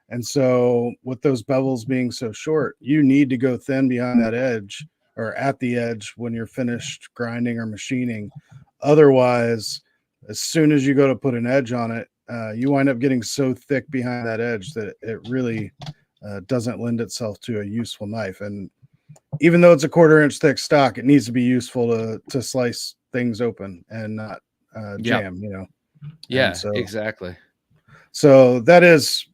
C: And so with those bevels being so short, you need to go thin behind that edge or at the edge when you're finished grinding or machining. Otherwise, as soon as you go to put an edge on it, you wind up getting so thick behind that edge that it really doesn't lend itself to a useful knife. And even though it's a 1/4 inch thick stock, it needs to be useful to slice things open and not jam,
A: Yeah, exactly.
C: So that is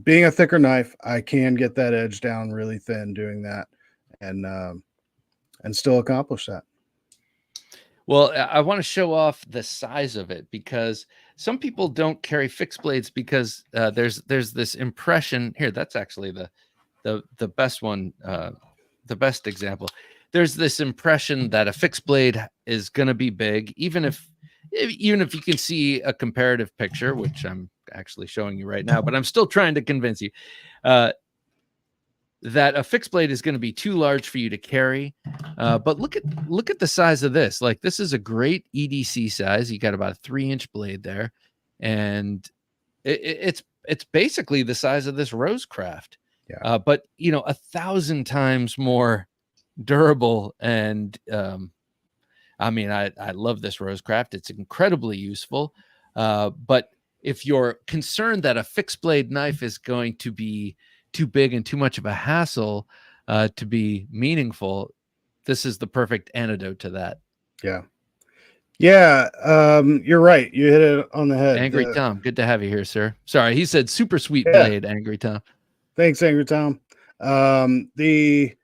C: being a thicker knife, I can get that edge down really thin doing that and still accomplish that.
A: Well, I want to show off the size of it, because some people don't carry fixed blades because there's this impression here. That's actually the best one, the best example. There's this impression that a fixed blade is going to be big, even if you can see a comparative picture, which I'm actually showing you right now, but I'm still trying to convince you that a fixed blade is going to be too large for you to carry. But look at the size of this. Like, this is a great EDC size. You got about a 3-inch blade there, and it's basically the size of this Rosecraft.
C: Yeah.
A: But 1,000 times more durable. And I mean, I love this Rosecraft. It's incredibly useful. But if you're concerned that a fixed blade knife is going to be too big and too much of a hassle to be meaningful, this is the perfect antidote to that.
C: Yeah, you're right. You hit it on the head.
A: Angry Tom, good to have you here, sir. Sorry, he said super sweet blade, Angry Tom.
C: Thanks, Angry Tom. The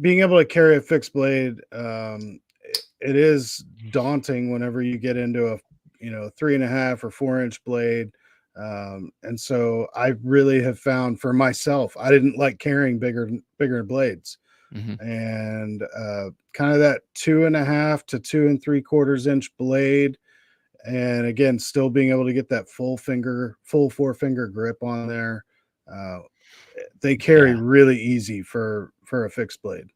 C: being able to carry a fixed blade, it is daunting whenever you get into a 3.5 or 4-inch blade. And so I really have found for myself, I didn't like carrying bigger blades. And kind of that 2.5 to 2 3/4 inch blade, and again, still being able to get that full 4-finger grip on there. They carry really easy for a fixed blade.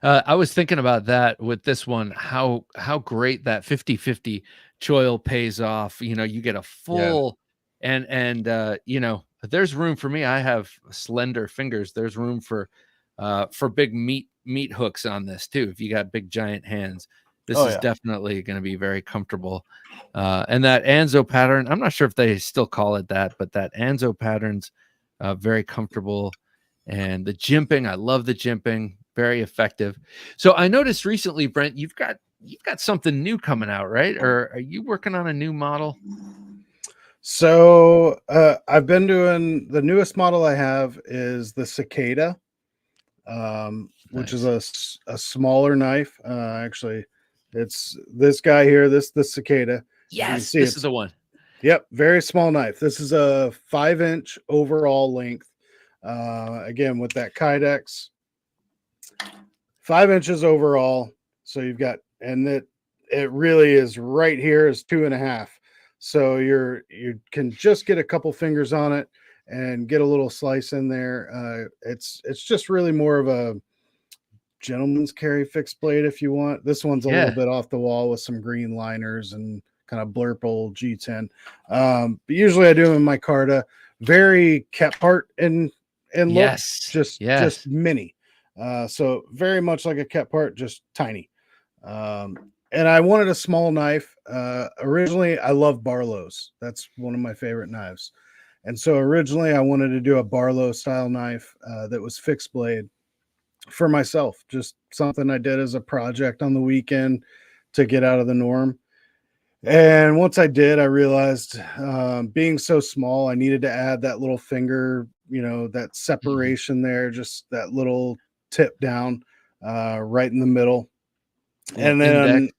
A: I was thinking about that with this one, how great that 50/50 choil pays off. You get a full and there's room for me. I have slender fingers. There's room for big meat hooks on this too. If you got big giant hands, this is definitely going to be very comfortable. And that Anzo pattern, I'm not sure if they still call it that, but that Anzo pattern's very comfortable. And the jimping, I love the jimping, very effective. So I noticed recently, Brent, you've got something new coming out, right? Or are you working on a new model?
C: So I've been doing, the newest model I have is the Cicada, which is a smaller knife. Actually, it's this guy here, the Cicada.
A: Yes, this is the one.
C: Yep, very small knife. This is a 5-inch overall length. Again, with that Kydex, 5 inches overall. So you've got, and that it really is right here is 2.5. So you can just get a couple fingers on it and get a little slice in there. It's just really more of a gentleman's carry fixed blade if you want. This one's a little
A: Yeah.
C: bit off the wall with some green liners and kind of blurp old G10. But usually I do them in my Carta. Very kept part in look,
A: Yes.
C: just
A: Yes.
C: mini. So very much like a kept part, just tiny. And I wanted a small knife. Originally, I love Barlow's. That's one of my favorite knives. And so originally, I wanted to do a Barlow style knife that was fixed blade for myself. Just something I did as a project on the weekend to get out of the norm. And once I did, I realized being so small, I needed to add that little finger, that separation there, just that little tip down right in the middle.
A: Little
C: And
A: index.
C: then,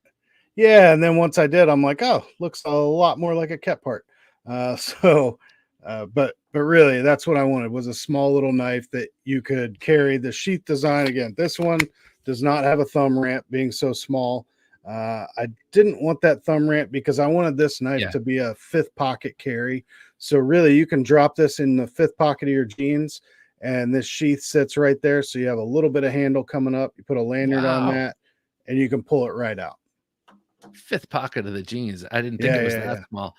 C: yeah, and then once I did, I'm like, oh, looks a lot more like a kept part. But really, that's what I wanted was a small little knife that you could carry. The sheath design again. This one does not have a thumb ramp, being so small. I didn't want that thumb ramp because I wanted this knife
A: Yeah.
C: to be a 5th pocket carry. So really, you can drop this in the 5th pocket of your jeans, and this sheath sits right there. So you have a little bit of handle coming up. You put a lanyard on
A: Wow.
C: that, and you can pull it right out.
A: 5th pocket of the jeans. I didn't think
C: Yeah,
A: it was
C: yeah,
A: that
C: yeah.
A: small.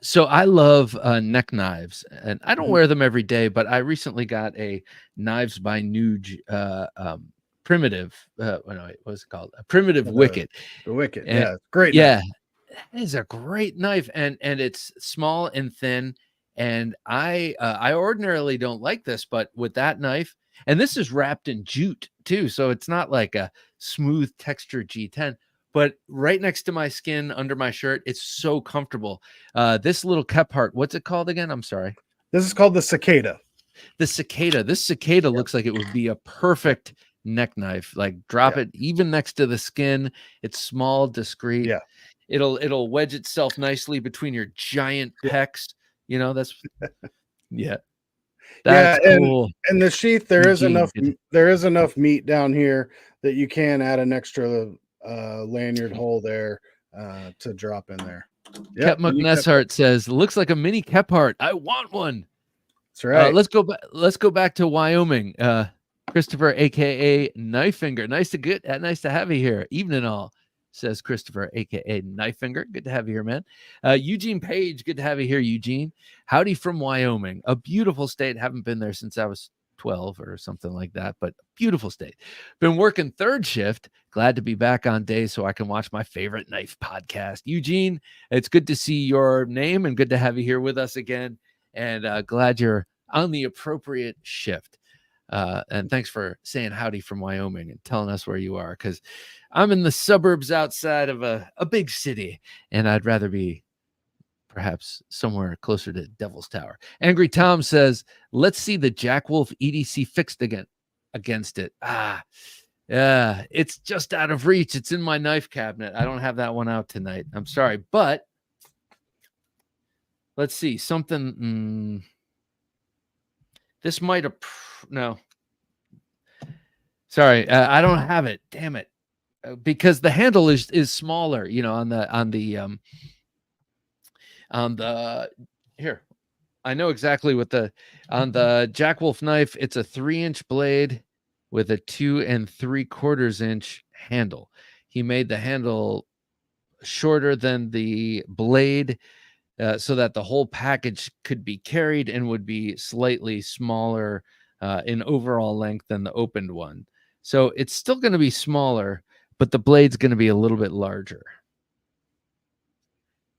A: So I love neck knives, and I don't
C: Mhm.
A: wear them every day, but I recently got a Knives by Nuge primitive. No, wait, what's it called? A primitive
C: The
A: wicket.
C: the Wicked.
A: And
C: Yeah, great knife.
A: yeah, that is a great knife, and it's small and thin. And I ordinarily don't like this, but with that knife, and this is wrapped in jute too, so it's not like a smooth texture G10. But right next to my skin, under my shirt, it's so comfortable. This little kept part, what's it called again? I'm sorry.
C: This is called the Cicada.
A: The Cicada. This Cicada
C: Yep,
A: looks like it would be a
C: yep,
A: perfect neck knife. Like drop
C: yep,
A: it even next to the skin. It's small, discreet.
C: yeah,
A: It'll wedge itself nicely between your giant
C: yeah,
A: pecs. That's yeah,
C: yeah.
A: that's
C: And
A: cool.
C: the sheath,
A: Eugene, good.
C: there is enough meat down here that you can add an extra lanyard hole there to drop in there.
A: Ket
C: Yep, mini kept part.
A: McNessart says, looks like a mini Kephart. I want one.
C: That's right.
A: Let's go back to Wyoming. Christopher, aka Knife Finger. Nice to have you here. Evening all, says Christopher, aka Knife Finger. Good to have you here, man. Eugene Page, good to have you here, Eugene. Howdy from Wyoming, a beautiful state. Haven't been there since I was 12 or something like that, but beautiful state. Been working third shift. Glad to be back on day so I can watch my favorite knife podcast. Eugene, it's good to see your name and good to have you here with us again. And glad you're on the appropriate shift. And thanks for saying howdy from Wyoming and telling us where you are, because I'm in the suburbs outside of a big city, and I'd rather be perhaps somewhere closer to Devil's Tower. Angry Tom says, let's see the Jack Wolf EDC fixed again against it. Yeah, it's just out of reach. It's in my knife cabinet. I don't have that one out tonight. I'm sorry, but let's see something. This might have no. Sorry, I don't have it. Damn it, because the handle is smaller. On the here. I know exactly what on the Jack Wolf knife. It's a 3-inch blade with a 2 3/4 inch handle. He made the handle shorter than the blade, so that the whole package could be carried and would be slightly smaller in overall length than the opened one. So it's still going to be smaller, but the blade's going to be a little bit larger.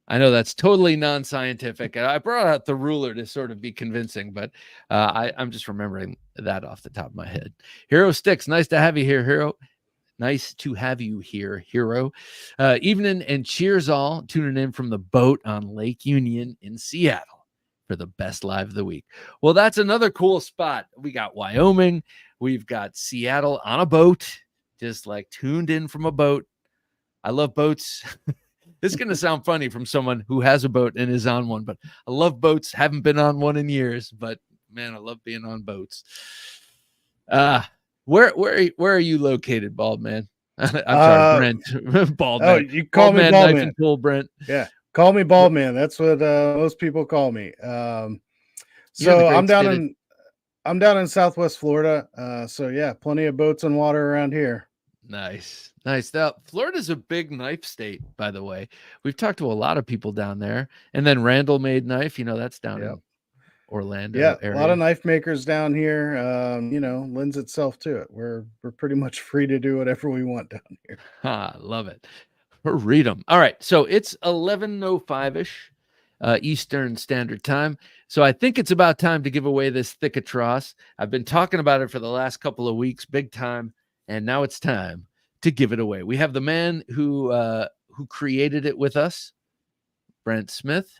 A: I know that's totally non-scientific. I brought out the ruler to sort of be convincing, but I'm just remembering that off the top of my head. Hero Sticks, nice to have you here, Hero. Nice to have you here, Hero. Evening and cheers all, tuning in from the boat on Lake Union in Seattle for the best live of the week. Well, that's another cool spot. We got Wyoming. We've got Seattle on a boat, just like tuned in from a boat. I love boats. This is going to sound funny from someone who has a boat and is on one, but I love boats. Haven't been on one in years, but man, I love being on boats. Where are you located, Bald Man? I'm sorry, Brent. Bald
C: Oh,
A: man.
C: you call
A: Bald
C: me
A: man,
C: Bald
A: knife
C: Man.
A: and tool, Brent.
C: Yeah, call me Bald Man. That's what most people call me.
A: You're in the
C: So
A: great state of
C: I'm down in Southwest Florida. So yeah, plenty of boats and water around here.
A: Nice. Now, Florida's a big knife state, by the way. We've talked to a lot of people down there. And then Randall Made Knife, that's down
C: Yep.
A: in Orlando
C: Yeah, a lot of
A: area.
C: knife makers down here. Lends itself to it. We're pretty much free to do whatever we want down here.
A: Love it. Freedom. All right. So it's 11:05-ish Eastern Standard Time. So I think it's about time to give away this Thick-A-Tross. I've been talking about it for the last couple of weeks, big time, and now it's time to give it away. We have the man who created it with us, Brent Smith,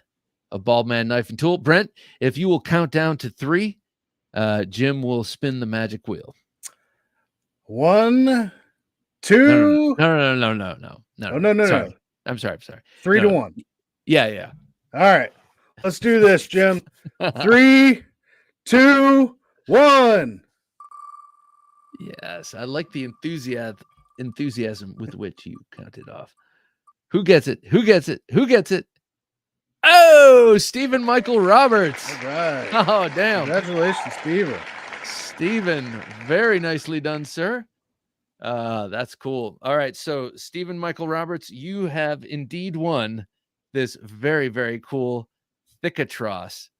A: a Bald Man Knife and Tool. Brent, if you will count down to 3, Jim will spin the magic wheel.
C: 1, 2.
A: No. Sorry. I'm sorry.
C: 3 to 1.
A: Yeah.
C: All right, let's do this, Jim. 3, 2, 1.
A: Yes, I like the enthusiasm with which you counted off. Who gets it? Oh, Stephen Michael Roberts.
C: All right.
A: Oh, damn.
C: Congratulations, Steven.
A: Stephen, very nicely done, sir. That's cool. All right, so Stephen Michael Roberts, you have indeed won this very, very cool Thick-A-Tross.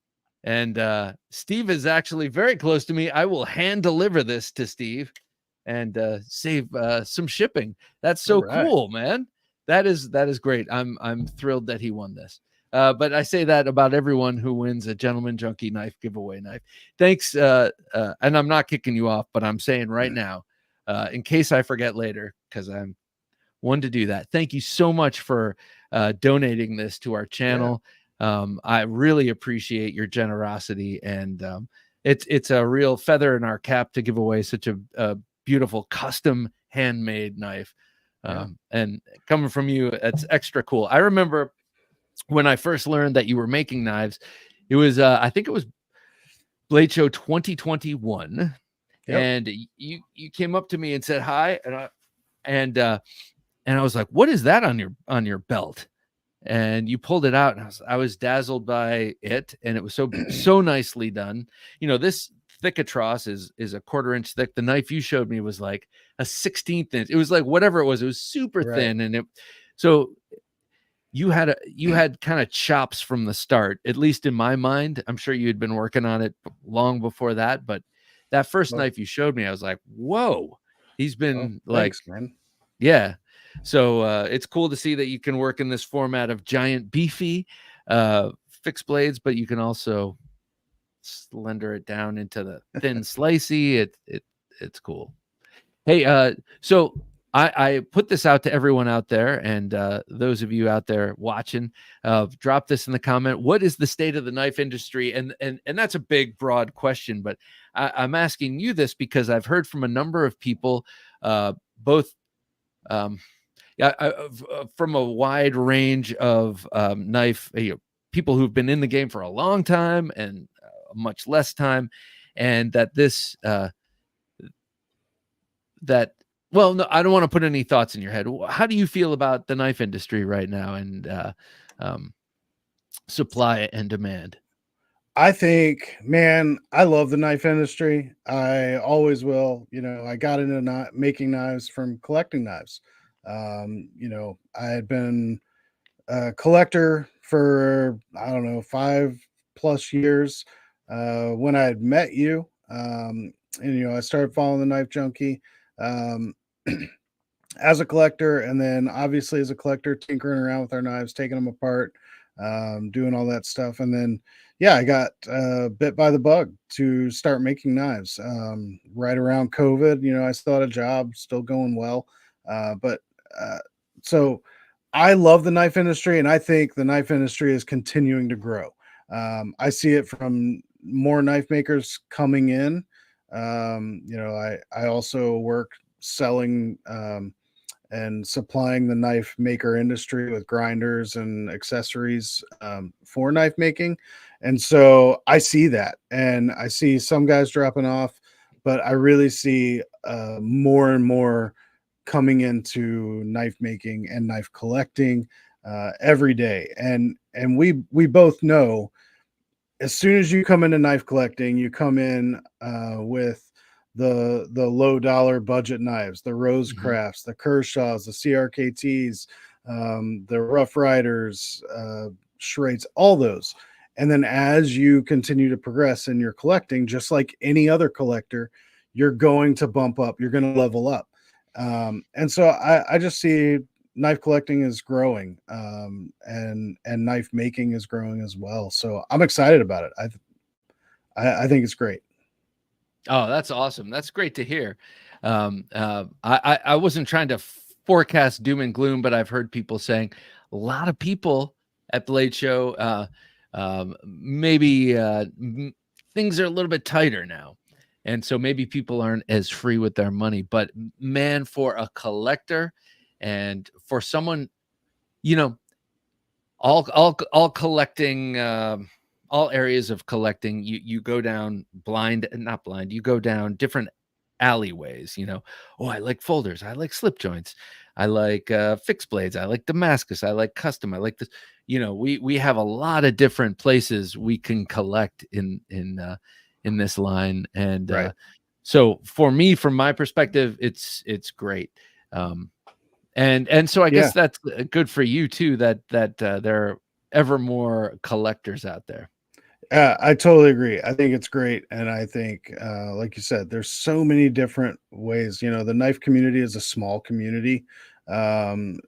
A: And Steve is actually very close to me. I will hand deliver this to Steve and save some shipping. That's so cool, man. That is great. I'm thrilled that he won this. But I say that about everyone who wins a Gentleman Junkie knife giveaway knife. Thanks. And I'm not kicking you off, but I'm saying right now, in case I forget later, because I'm one to do that. Thank you so much for donating this to our channel. I really appreciate your generosity, and it's a real feather in our cap to give away such a beautiful custom handmade knife. And coming from you, it's extra cool. I remember when I first learned that you were making knives, it was I think it was Blade Show 2021. Yep. And you came up to me and said hi, and I was like, what is that on your belt? And you pulled it out, and I was dazzled by it, and it was so nicely done. This Thick-A-Tross is 1/4 inch thick. The knife you showed me was like a 1/16 inch. It was like whatever it was super thin, and so you had kind of chops from the start, at least in my mind. I'm sure you had been working on it long before that, but that first knife you showed me, I was like, whoa, he's been
C: thanks, man.
A: Yeah. So it's cool to see that you can work in this format of giant, beefy fixed blades, but you can also slender it down into the thin, slicey. It's cool. Hey, so I put this out to everyone out there, and those of you out there watching, drop this in the comment. What is the state of the knife industry? And that's a big, broad question, but I'm asking you this because I've heard from a number of people, both from a wide range of knife people who've been in the game for a long time and much less time, and well, no, I don't want to put any thoughts in your head. How do you feel about the knife industry right now, and supply and demand?
C: I think, man, I love the knife industry. I always will. I got into making knives from collecting knives. I had been a collector for, I don't know, 5+ years when I had met you. And I started following the Knife Junkie as a collector, and then obviously as a collector, tinkering around with our knives, taking them apart, doing all that stuff. And then I got bit by the bug to start making knives right around COVID. I still had a job, still going well, but so I love the knife industry, and I think the knife industry is continuing to grow. I see it from more knife makers coming in. I also work selling and supplying the knife maker industry with grinders and accessories for knife making. And so I see that, and I see some guys dropping off, but I really see more and more coming into knife making and knife collecting every day. And we both know, as soon as you come into knife collecting, you come in with the low dollar budget knives, the Rose
A: Mhm.
C: Crafts, the Kershaws, the CRKTs, the Rough Riders, Schraids, all those. And then as you continue to progress in your collecting, just like any other collector, you're going to bump up, you're going to level up. And so I just see knife collecting is growing, and knife making is growing as well. So I'm excited about it. I think it's great.
A: Oh, that's awesome. That's great to hear. I wasn't trying to forecast doom and gloom, but I've heard people saying a lot of people at Blade Show, maybe things are a little bit tighter now. And so maybe people aren't as free with their money. But man, for a collector and for someone, you know, all collecting, all areas of collecting, you go down blind, not blind, you go down different alleyways, oh, I like folders, I like slip joints, I like fixed blades, I like Damascus, I like custom, I like this. We have a lot of different places we can collect in this line. And
C: Right.
A: so for me, from my perspective, it's great. And so I
C: Yeah.
A: guess that's good for you too, that there are ever more collectors out there.
C: I totally agree. I think it's great. And I think, like you said, there's so many different ways. The knife community is a small community. When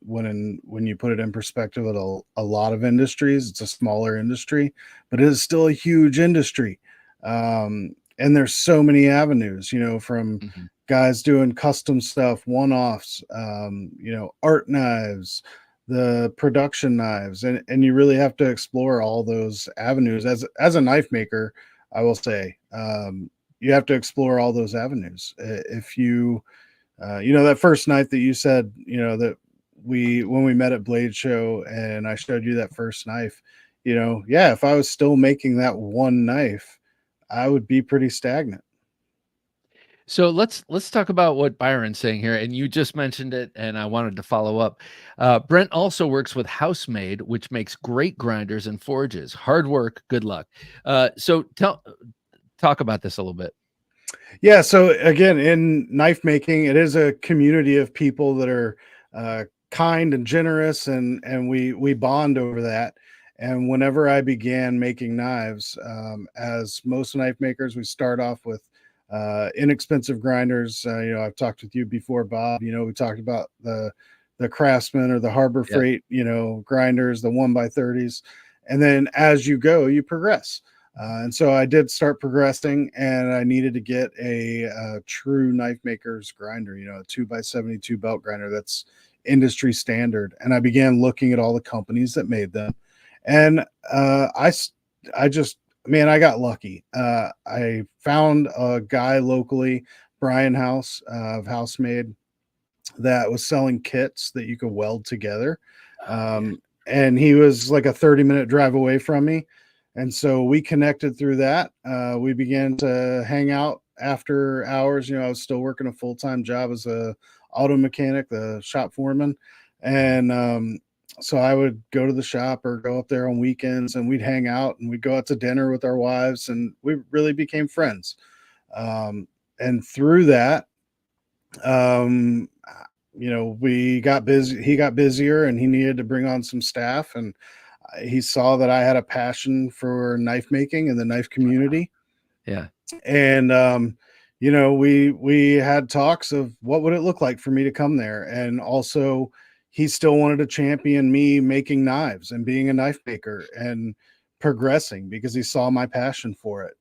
C: you put it in perspective with a lot of industries, it's a smaller industry, but it is still a huge industry. And there's so many avenues, from
A: Mhm.
C: guys doing custom stuff, one-offs, art knives, the production knives, and you really have to explore all those avenues. As a knife maker, I will say, you have to explore all those avenues. If you that first knife that you said, that when we met at Blade Show and I showed you that first knife, yeah, if I was still making that one knife, I would be pretty stagnant.
A: So let's talk about what Byron's saying here, and you just mentioned it, and I wanted to follow up. Brent also works with Housemade, which makes great grinders and forges. Hard work, good luck. So talk about this a little bit.
C: Yeah, so again, in knife making, it is a community of people that are kind and generous, and we bond over that. And whenever I began making knives, as most knife makers, we start off with inexpensive grinders. I've talked with you before, Bob. We talked about the Craftsman or the Harbor
A: Yeah.
C: Freight, grinders, the 1x30s, and then as you go, you progress. And so I did start progressing, and I needed to get a true knife maker's grinder, a 2x72 belt grinder that's industry standard. And I began looking at all the companies that made them. And I just, man, I got lucky. I found a guy locally, Brian House of Housemade, that was selling kits that you could weld together.
A: Oh, yeah.
C: And he was like a 30-minute drive away from me. And so we connected through that. We began to hang out after hours. I was still working a full-time job as a auto mechanic, the shop foreman. And so I would go to the shop or go up there on weekends, and we'd hang out and we'd go out to dinner with our wives, and we really became friends. And through that, um, we got busy. He got busier, and he needed to bring on some staff, and he saw that I had a passion for knife making and the knife community.
A: Yeah.
C: And we had talks of what would it look like for me to come there, and also he still wanted to champion me making knives and being a knife maker and progressing because he saw my passion for it.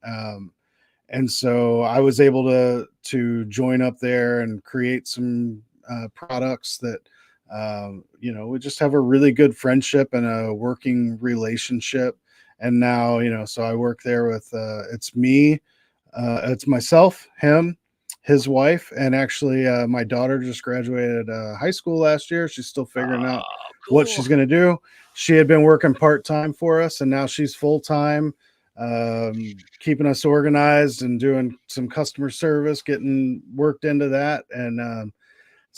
C: And so I was able to join up there and create some products that we just have a really good friendship and a working relationship. And now, so I work there with it's me, it's myself, him, his wife, and actually my daughter just graduated high school last year. She's still figuring
A: Oh,
C: out what
A: cool.
C: she's going to do. She had been working part-time for us, and now she's full-time, keeping us organized and doing some customer service, getting worked into that. And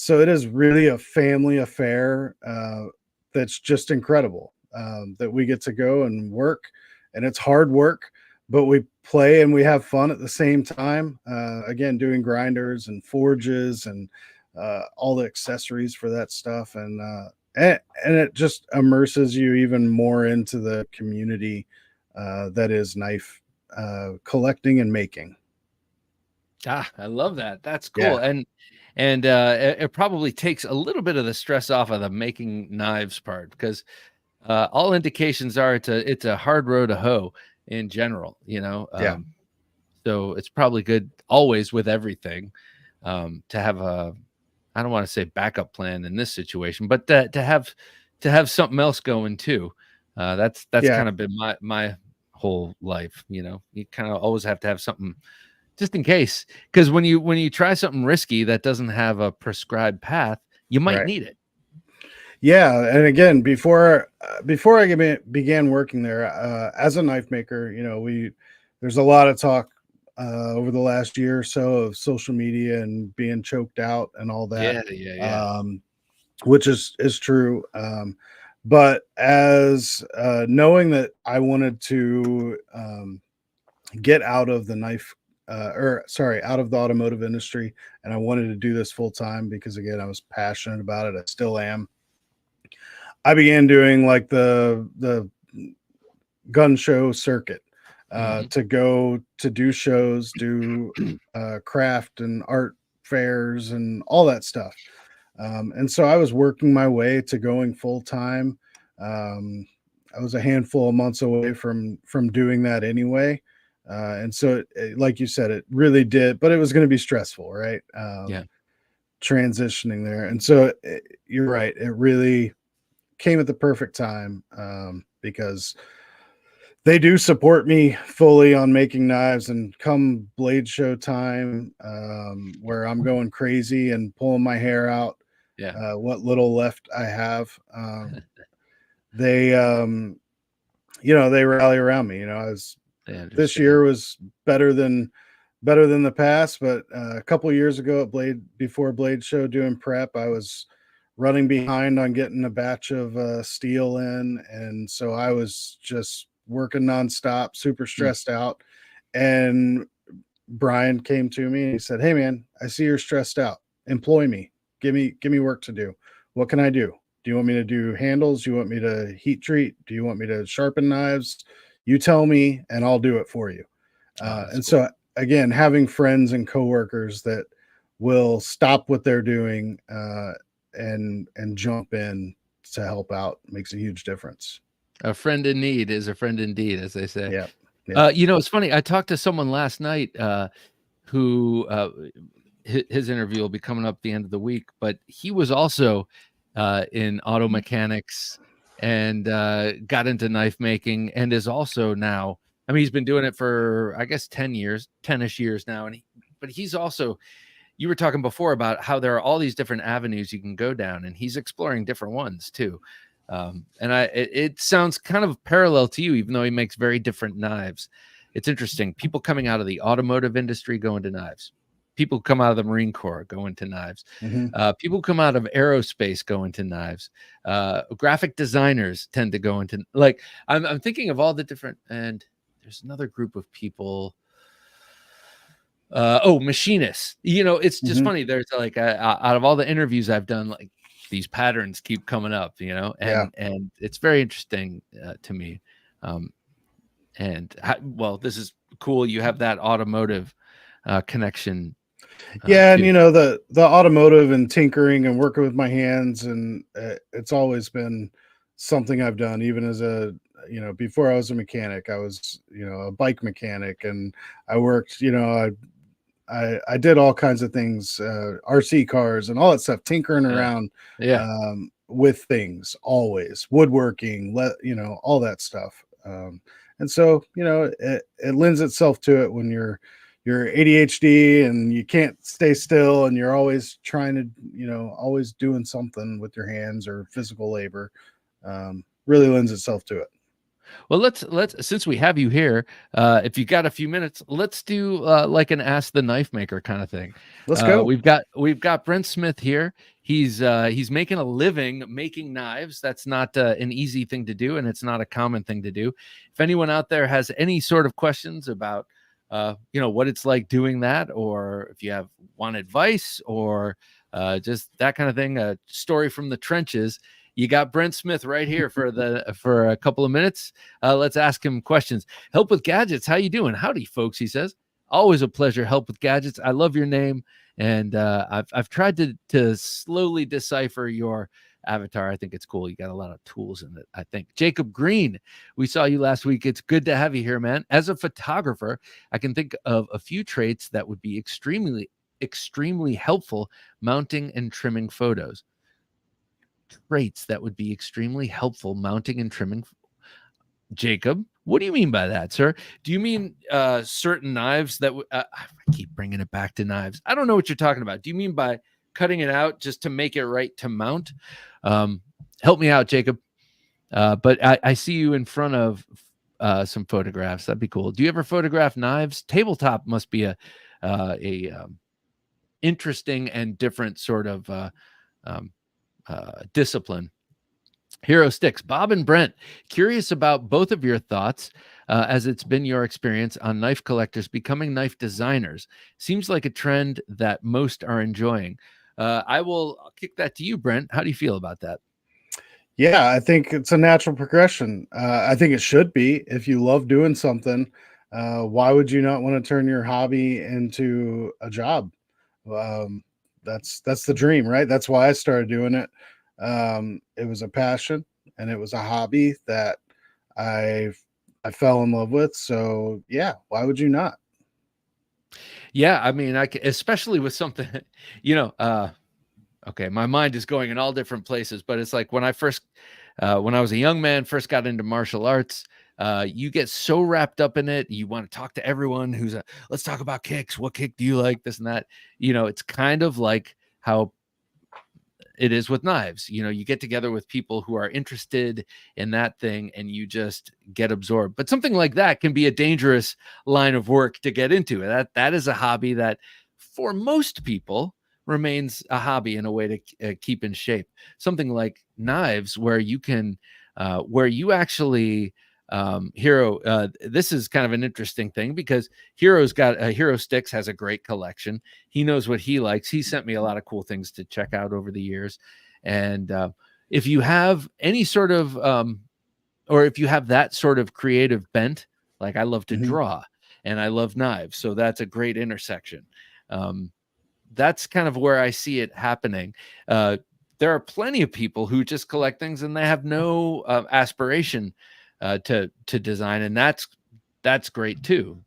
C: So it is really a family affair that's just incredible that we get to go and work, and it's hard work, but we play and we have fun at the same time. Again, doing grinders and forges and all the accessories for that stuff, and it just immerses you even more into the community that is knife collecting and making.
A: Ah, I love that. That's cool.
C: Yeah,
A: And it probably takes a little bit of the stress off of the making knives part, because all indications are it's a hard row to hoe in general, you know.
C: yeah,
A: So it's probably good always with everything to have a, I don't want to say backup plan in this situation, but to have something else going too. That's
C: yeah.
A: kind of been my whole life, you know. You kind of always have to have something just in case, because when you try something risky that doesn't have a prescribed path, you might
C: Right.
A: need it.
C: Yeah, and again, before I began working there as a knife maker, you know, we there's a lot of talk over the last year or so of social media and being choked out and all that,
A: Yeah, yeah, yeah,
C: um, which is true. But as knowing that I wanted to get out of the knife, or sorry, out of the automotive industry, and I wanted to do this full time because again, I was passionate about it. I still am. I began doing like the gun show circuit
A: hmm
C: to go to do shows, do craft and art fairs and all that stuff. And so I was working my way to going full time. Um, I was a handful of months away from doing that anyway. And so, like you said, it really did, but it was going to be stressful, right?
A: yeah.
C: Transitioning there, and so you're right. It really came at the perfect time because they do support me fully on making knives, and come blade show time where I'm going crazy and pulling my hair out,
A: Yeah,
C: what little left I have, they you know, they rally around me. You know, I was
A: I
C: this
A: understand.
C: year was better than the past, but a couple years ago at Blade Show doing prep, I was running behind on getting a batch of steel in, and so I was just working nonstop, super
A: Mm.
C: stressed out. And Brian came to me and he said, "Hey man, I see you're stressed out. Employ me. Give me work to do. What can I do? Do you want me to do handles? Do you want me to heat treat? Do you want me to sharpen knives? You tell me, and I'll do it for you."
A: Oh, that's
C: And
A: cool.
C: so again, having friends and coworkers that will stop what they're doing and jump in to help out makes a huge difference.
A: A friend in need is a friend indeed, as they say.
C: Yeah. Yeah.
A: You know, it's funny. I talked to someone last night who his interview will be coming up the end of the week, but he was also in auto mechanics and got into knife making, and is also now, I mean, he's been doing it for, I guess, 10 years, 10-ish years now. But he's also, you were talking before about how there are all these different avenues you can go down, and he's exploring different ones too. And it sounds kind of parallel to you, even though he makes very different knives. It's interesting. People coming out of the automotive industry go into knives. People come out of the Marine Corps go into knives.
C: Mhm.
A: People come out of aerospace go into knives. Graphic designers tend to go into, like, I'm thinking of all the different, and there's another group of people. Machinists. You know, it's just
C: Mhm.
A: funny. There's like out of all the interviews I've done, like, these patterns keep coming up, you know,
C: Yeah.
A: and it's very interesting to me. Um, well, this is cool. You have that automotive connection
C: Yeah, and
A: too.
C: you know the automotive and tinkering and working with my hands, and it's always been something I've done. Even as a before I was a mechanic, I was a bike mechanic, and I worked. I did all kinds of things, RC cars and all that stuff, tinkering
A: Yeah,
C: around
A: yeah.
C: with things, always woodworking, all that stuff. And so it lends itself to it when you're ADHD and you can't stay still and you're always trying to, always doing something with your hands or physical labor. Really lends itself to it.
A: Well, let's since we have you here, if you got a few minutes, let's do like an Ask the Knife Maker kind of thing.
C: Let's go.
A: We've got Brent Smith here. He's making a living making knives. That's not an easy thing to do, and it's not a common thing to do. If anyone out there has any sort of questions about what it's like doing that, or if you want advice or just that kind of thing, a story from the trenches, you got Brent Smith right here for a couple of minutes. Let's ask him questions. Help with Gadgets. How you doing? Howdy, folks. He says, always a pleasure. Help with Gadgets. I love your name, and I've tried to slowly decipher your avatar. I think it's cool. You got a lot of tools in it. I think Jacob Green. We saw you last week. It's good to have you here, man. As a photographer, I can think of a few traits that would be extremely helpful mounting and trimming photos. Traits that would be extremely helpful mounting and trimming. Jacob, what do you mean by that, sir? Do you mean certain knives that I keep bringing it back to knives? I don't know what you're talking about. Do you mean by cutting it out just to make it right to mount? Help me out, Jacob. But I see you in front of some photographs. That'd be cool. Do you ever photograph knives? Tabletop must be a interesting and different sort of discipline. Hero Sticks, Bob and Brent, curious about both of your thoughts as it's been your experience on knife collectors becoming knife designers. Seems like a trend that most are enjoying. I'll kick that to you, Brent. How do you feel about that?
C: Yeah, I think it's a natural progression. I think it should be. If you love doing something, why would you not want to turn your hobby into a job? That's the dream, right? That's why I started doing it. It was a passion and it was a hobby that I fell in love with. So yeah, why would you not?
A: Yeah, I mean, especially with something, okay, my mind is going in all different places, but it's like when I was a young man, first got into martial arts, you get so wrapped up in it. You want to talk to everyone let's talk about kicks. What kick do you like? This and that. It's kind of like how it is with knives. You get together with people who are interested in that thing and you just get absorbed. But something like that can be a dangerous line of work to get into. That is a hobby that for most people remains a hobby in a way to keep in shape. Something like knives where you can where you actually Hero, this is kind of an interesting thing because Hero Sticks has a great collection. He knows what he likes. He sent me a lot of cool things to check out over the years. And if you have any sort of or if you have that sort of creative bent, like I love to draw and I love knives, so that's a great intersection. That's kind of where I see it happening. There are plenty of people who just collect things and they have no aspiration to design, and that's great too,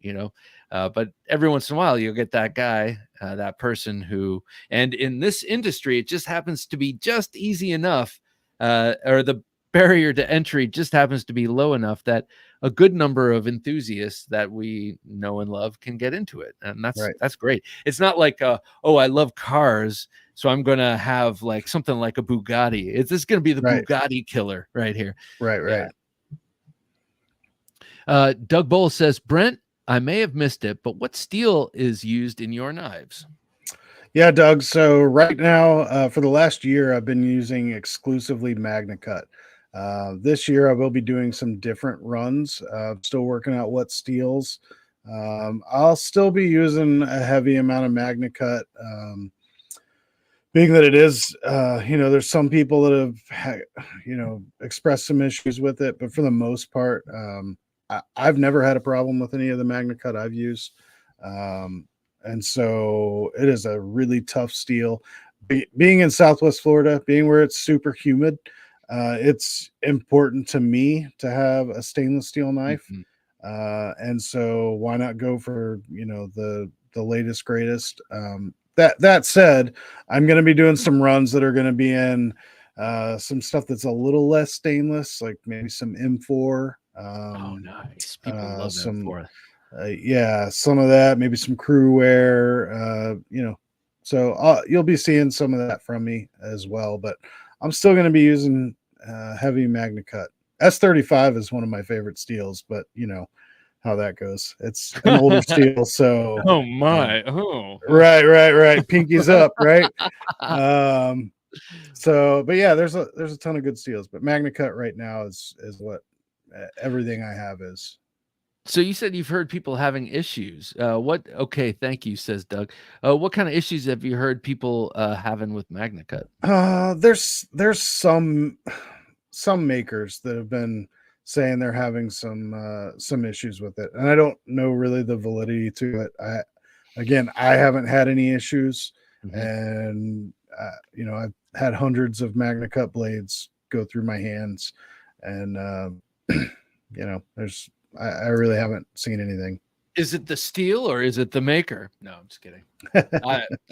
A: but every once in a while you'll get that guy, that person who, and in this industry it just happens to be just easy enough, or the barrier to entry just happens to be low enough that a good number of enthusiasts that we know and love can get into it, and that's great. It's not like oh, I love cars, so I'm gonna have like something like a Bugatti. This is gonna be the Bugatti killer right here.
C: Right.
A: Yeah. Doug Bowles says, Brent, I may have missed it, but what steel is used in your knives?
C: Yeah, Doug. So right now, for the last year, I've been using exclusively MagnaCut. This year, I will be doing some different runs. Still working out what steels. I'll still be using a heavy amount of MagnaCut. Being that it is, there's some people that have, expressed some issues with it, but for the most part, I've never had a problem with any of the MagnaCut I've used. And so it is a really tough steel. Being in Southwest Florida, being where it's super humid, it's important to me to have a stainless steel knife. And so why not go for, the latest, greatest. That said, I'm going to be doing some runs that are going to be in some stuff that's a little less stainless, like maybe some M4.
A: Oh, nice. People love
C: some
A: M4.
C: Yeah, some of that, maybe some crew wear, so you'll be seeing some of that from me as well, but I'm still going to be using heavy MagnaCut S35 is one of my favorite steels, but you know how that goes. It's an older steel, so
A: Oh my! Oh,
C: right. Pinkies up, right? So, but yeah, there's a ton of good steels, but Magna Cut right now is what everything I have is.
A: so you said you've heard people having issues. What? Okay, thank you, says Doug. What kind of issues have you heard people having with Magna Cut?
C: There's some makers that have been saying they're having some issues with it, and I don't know really the validity to it. I haven't had any issues,
A: Mhm.
C: and you know, I've had hundreds of Magna Cut blades go through my hands, and you know, I really haven't seen anything.
A: Is it the steel or is it the maker? No, I'm just kidding.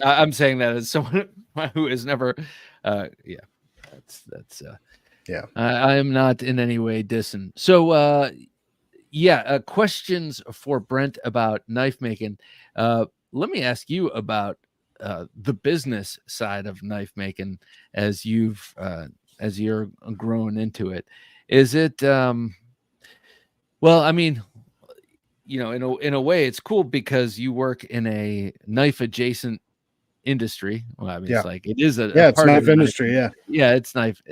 A: I'm saying that as someone who has never, yeah, that's
C: Yeah.
A: I am not in any way dissing. So, yeah, questions for Brent about knife making. Let me ask you about the business side of knife making as you're growing into it. Is it well, I mean, you know, in a way, it's cool because you work in a knife adjacent industry. Well, I mean, it's
C: Yeah.
A: like it is a
C: Yeah, it's
A: part of
C: knife
A: the knife
C: industry. Yeah.
A: industry. Yeah, it's knife.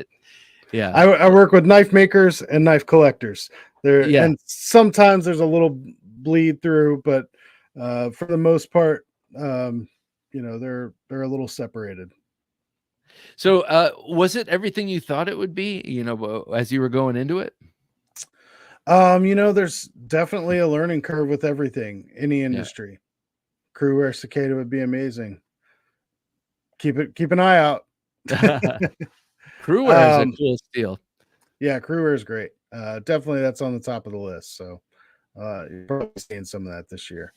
A: Yeah,
C: I work with knife makers and knife collectors. There
A: yeah.
C: and sometimes there's a little bleed through, but for the most part, you know, they're a little separated.
A: So, was it everything you thought it would be? You know, as you were going into it.
C: You know, there's definitely a learning curve with everything, any
A: Yeah.
C: industry. Crew wear cicada would be amazing. Keep an eye out.
A: Crewware is a
C: um,
A: cool steel.
C: yeah, crew wear is great. Definitely that's on the top of the list. So you're probably seeing some of that this year.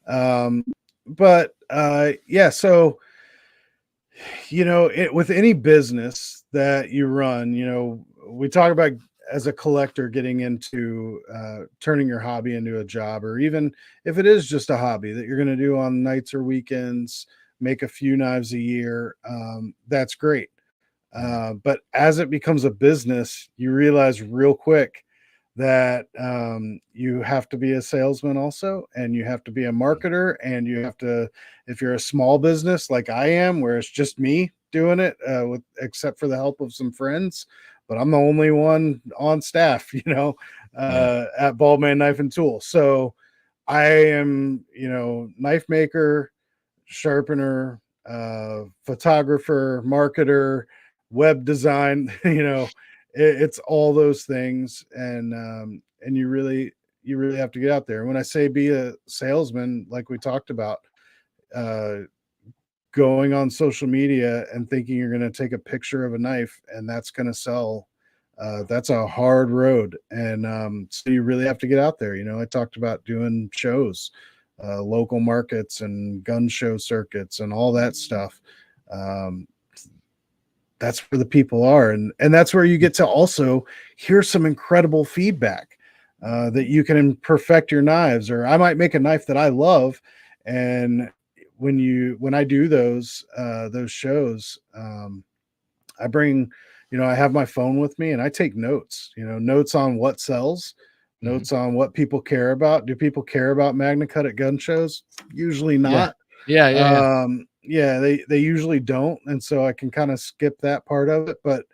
C: Um, but yeah, so you know, with any business that you run, you know, we talk about as a collector getting into turning your hobby into a job, or even if it is just a hobby that you're going to do on nights or weekends, make a few knives a year. That's great.
A: Mhm.
C: But as it becomes a business, you realize real quick that you have to be a salesman also, and you have to be a marketer, and you have to, if you're a small business like I am, where it's just me doing it, with except for the help of some friends, but I'm the only one on staff, you know,
A: Yeah.
C: at Baldman Knife and Tool. So I am, you know, knife maker, sharpener, photographer, marketer, web design. You know, it's all those things, and you really have to get out there. And when I say be a salesman, like we talked about, uh, going on social media and thinking you're going to take a picture of a knife and that's going to sell. That's a hard road, and so you really have to get out there. You know, I talked about doing shows, local markets and gun show circuits and all that stuff. Um, that's where the people are, and that's where you get to also hear some incredible feedback that you can perfect your knives. Or I might make a knife that I love, and when I do those shows, I bring, you know, I have my phone with me and I take notes, you know, notes on what sells,
A: Mhm.
C: notes on what people care about. Do people care about Magna Cut at gun shows? Usually
A: Yeah.
C: not.
A: Yeah.
C: Yeah, they usually don't, and so I can kind of skip that part of it, but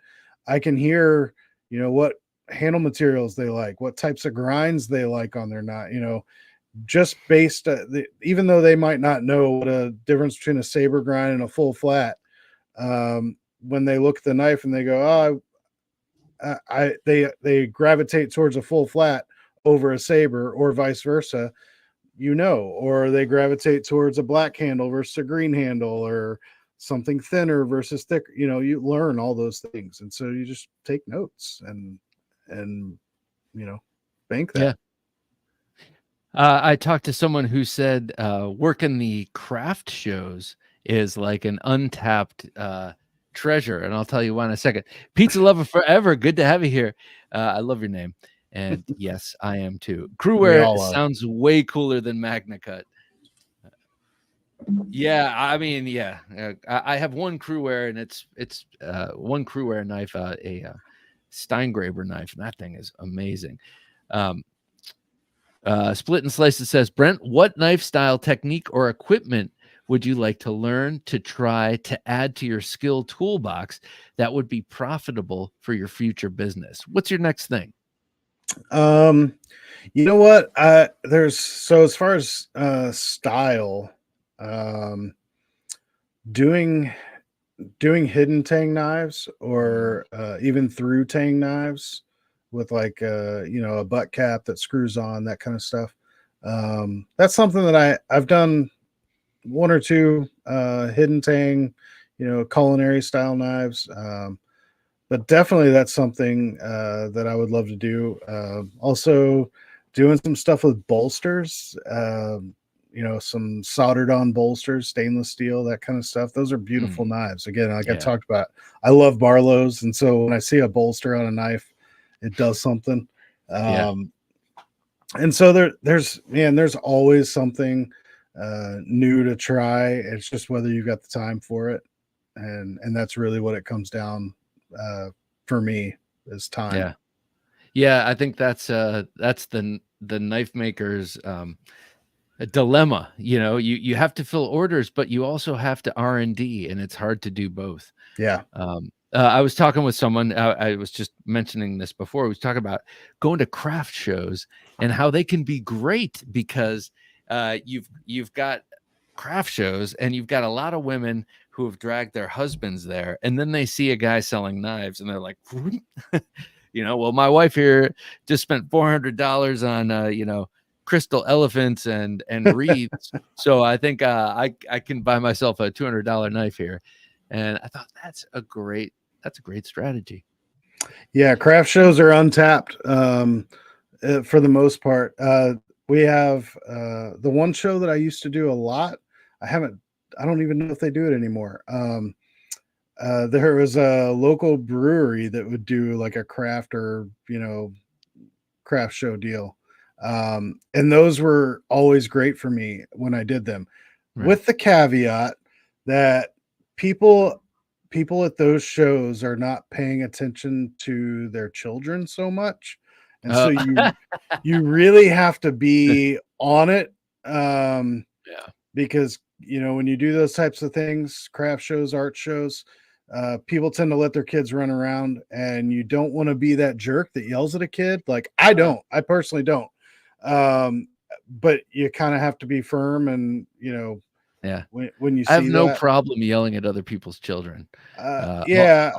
C: I can hear, you know, what handle materials they like, what types of grinds they like on their knot, you know, just based even though they might not know what a difference between a saber grind and a full flat, when they look at the knife and they go, "Oh, they gravitate towards a full flat over a saber, or vice versa," you know, or they gravitate towards a black handle versus a green handle, or something thinner versus thicker. You know, you learn all those things, and so you just take notes and you know, bank
A: Yeah.
C: that.
A: I talked to someone who said working the craft shows is like an untapped treasure, and I'll tell you why in a second. Pizza lover forever, good to have you here. I love your name, and yes, I am too.
C: We
A: Crewware
C: all are.
A: sounds way cooler than Magna Cut. Yeah, I mean, yeah, I have one Crewware, and it's one Crewware knife, Steingraber knife. That thing is amazing. Split and Slice, it says, Brent, what knife style, technique, or equipment would you like to learn to try to add to your skill toolbox that would be profitable for your future business? What's your next thing?
C: You know what? As far as style, doing hidden tang knives or even through tang knives with like a butt cap that screws on, that kind of stuff. That's something that I've done one or two hidden tang, culinary style knives. But definitely that's something that I would love to do. Also doing some stuff with bolsters, some soldered on bolsters, stainless steel, that kind of stuff. Those are beautiful knives. Again, like I talked about, I love Barlow's. And so when I see a bolster on a knife, it does something. And so there's always something new to try. It's just whether you've got the time for it. And that's really what it comes down for me, is time.
A: Yeah, I think that's the knife maker's a dilemma. You have to fill orders, but you also have to R&D, and it's hard to do both. I was talking with someone, I was just mentioning this before, we was talking about going to craft shows and how they can be great because you've got craft shows and you've got a lot of women who have dragged their husbands there, and then they see a guy selling knives and they're like, well, my wife here just spent $400 on crystal elephants and wreaths, so I think I can buy myself a $200 knife here. And I thought that's a great strategy.
C: Yeah, craft shows are untapped for the most part. We have the one show that I used to do a lot. I don't even know if they do it anymore. There was a local brewery that would do like a craft show deal. And those were always great for me when I did them, with the caveat that people at those shows are not paying attention to their children so much. And so you really have to be on it. Because when you do those types of things, craft shows, art shows, people tend to let their kids run around, and you don't want to be that jerk that yells at a kid. Like I personally don't. But you kind of have to be firm, and when you see
A: I have no problem yelling at other people's children.
C: I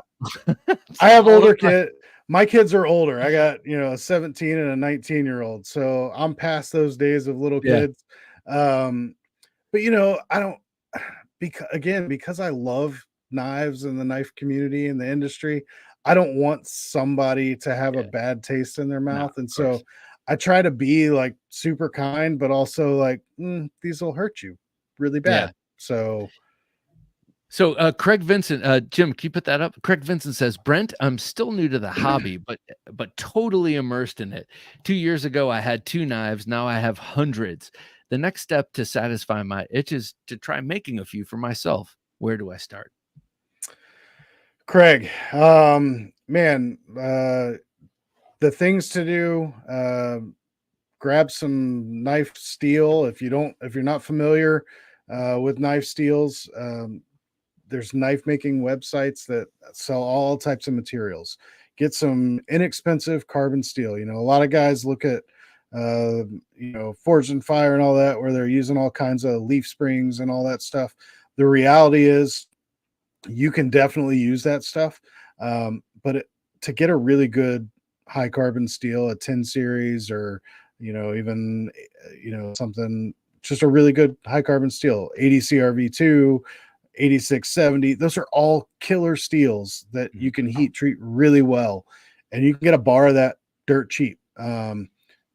C: have older kids. My kids are older. I got a 17 and a 19-year-old, so I'm past those days of little kids. But I don't, because I love knives and the knife community and the industry, I don't want somebody to have a bad taste in their mouth. And so I try to be like super kind, but also like, these will hurt you really bad. So
A: Craig Vincent, Jim, can you put that up? Craig Vincent says, Brent, I'm still new to the hobby, but totally immersed in it. 2 years ago, I had 2 knives. Now I have hundreds. The next step to satisfy my itch is to try making a few for myself. Where do I start?
C: Craig, man, the things to do, grab some knife steel. If you're not familiar with knife steels, there's knife making websites that sell all types of materials. Get some inexpensive carbon steel. A lot of guys look at Forged in Fire and all that, where they're using all kinds of leaf springs and all that stuff. The reality is you can definitely use that stuff. But to get a really good high carbon steel, a 10 series, or, even, something, just a really good high carbon steel, 80 CRV2, 8670, those are all killer steels that you can heat treat really well. And you can get a bar of that dirt cheap. And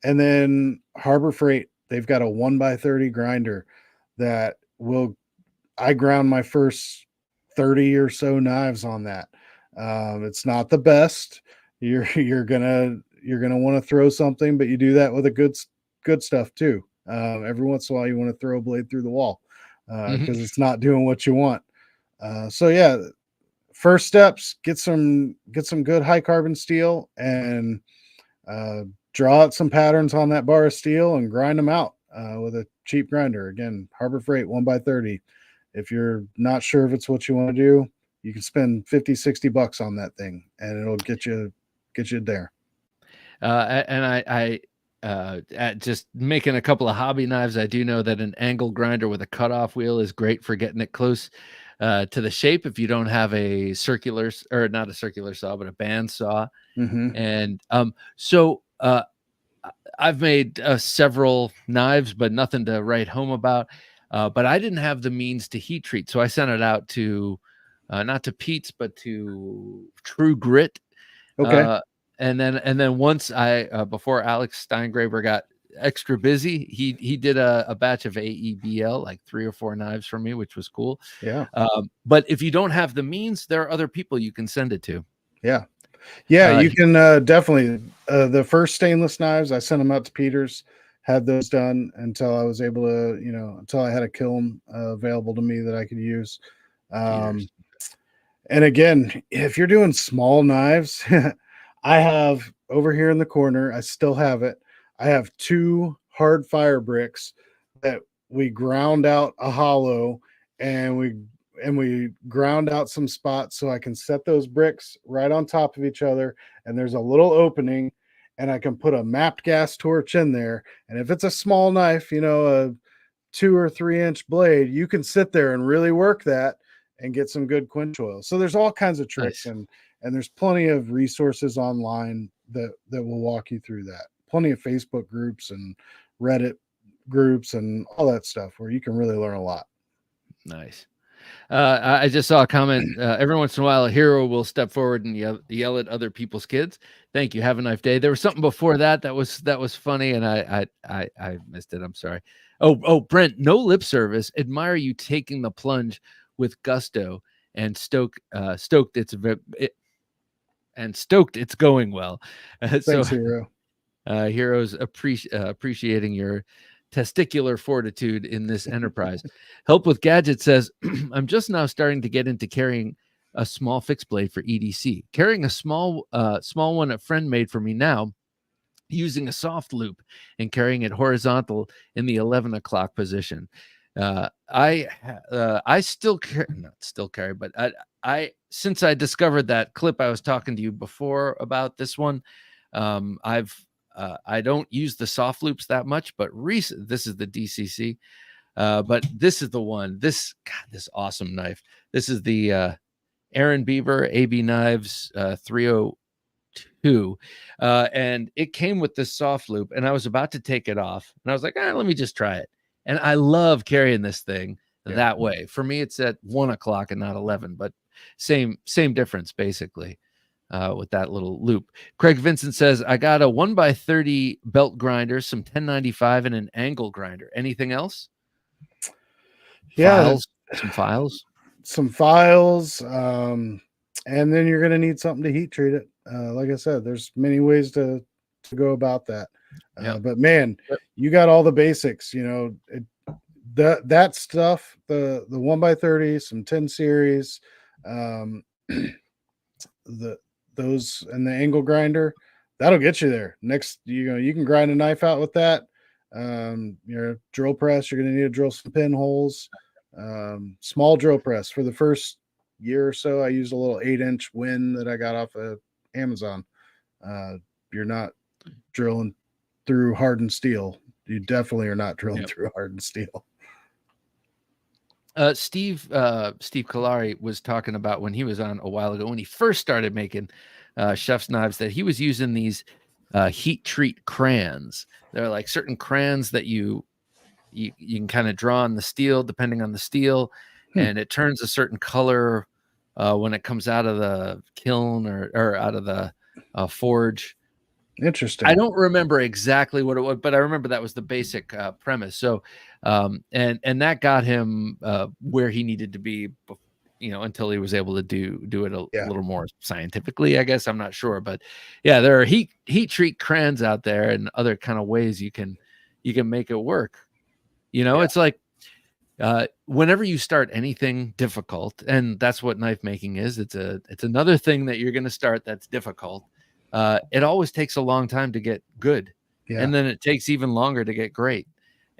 C: then Harbor Freight, they've got a 1x30 grinder that I ground my first 30 or so knives on that. It's not the best. You're gonna want to throw something, but you do that with a good stuff too. Every once in a while you want to throw a blade through the wall because it's not doing what you want. So yeah, first steps, get some good high carbon steel and draw out some patterns on that bar of steel and grind them out with a cheap grinder. Again, Harbor Freight 1x30. If you're not sure if it's what you want to do, you can spend 50-60 bucks on that thing and it'll get you there.
A: And I at just making a couple of hobby knives, I do know that an angle grinder with a cutoff wheel is great for getting it close to the shape if you don't have a circular, or not a circular saw, but a band saw. And so I've made several knives, but nothing to write home about. But I didn't have the means to heat treat, so I sent it out to not to Pete's, but to True Grit.
C: Okay.
A: And then once I before Alex Steingraber got extra busy, he did a batch of AEBL, like 3 or 4 knives for me, which was cool.
C: Yeah.
A: But if you don't have the means, there are other people you can send it to.
C: Yeah. You can definitely the first stainless knives, I sent them out to Peter's, had those done until I was able to, until I had a kiln available to me that I could use. And again, if you're doing small knives, I have over here in the corner, I still have it. I have 2 hard fire bricks that we ground out a hollow and we ground out some spots so I can set those bricks right on top of each other. And there's a little opening and I can put a mapped gas torch in there. And if it's a small knife, a 2 or 3 inch blade, you can sit there and really work that and get some good quench oil. So there's all kinds of tricks.
A: Nice.
C: And there's plenty of resources online that will walk you through that. Plenty of Facebook groups and Reddit groups and all that stuff where you can really learn a lot.
A: Nice. I just saw a comment. Every once in a while, a hero will step forward and yell at other people's kids. Thank you. Have a nice day. There was something before that was funny, and I missed it. I'm sorry. Oh, Brent, no lip service. Admire you taking the plunge with gusto and stoked it's going well.
C: Thanks,
A: so
C: hero.
A: Heroes appreciating your testicular fortitude in this enterprise. Help with Gadget says, I'm just now starting to get into carrying a small fixed blade for EDC. Carrying a small one a friend made for me now, using a soft loop and carrying it horizontal in the 11 o'clock position. I still carry, but I since I discovered that clip I was talking to you before about this one, I don't use the soft loops that much, but this is the DCC, but this is the one. This awesome knife. This is the Aaron Beaver AB Knives 302, and it came with this soft loop, and I was about to take it off, and I was like, let me just try it. And I love carrying this thing that way. For me, it's at 1 o'clock and not 11, but same difference basically. With that little loop. Craig Vincent says, I got a 1x30 belt grinder, some 1095 and an angle grinder. Anything else?
C: Yeah.
A: Some files.
C: And then you're going to need something to heat treat it. Like I said, there's many ways to go about that. But man, you got all the basics, that stuff, the 1x30, some 10 series, those and the angle grinder, that'll get you there. Next, you can grind a knife out with that. Your drill press, you're going to need to drill some pinholes. Small drill press. For the first year or so, I used a little 8-inch Win that I got off of Amazon. You're not drilling through hardened steel. You definitely are not drilling through hardened steel.
A: Steve Kalari was talking about when he was on a while ago, when he first started making chef's knives, that he was using these heat treat crayons. They're like certain crayons that you can kind of draw on the steel, depending on the steel, and it turns a certain color when it comes out of the kiln or out of the forge.
C: Interesting.
A: I don't remember exactly what it was, but I remember that was the basic premise. So, and that got him where he needed to be, until he was able to do it a little more scientifically, I guess. I'm not sure, but yeah, there are heat treat crayons out there and other kind of ways you can make it work. It's like whenever you start anything difficult, and that's what knife making is, it's another thing that you're going to start that's difficult. It always takes a long time to get good,
C: Yeah.
A: and then it takes even longer to get great.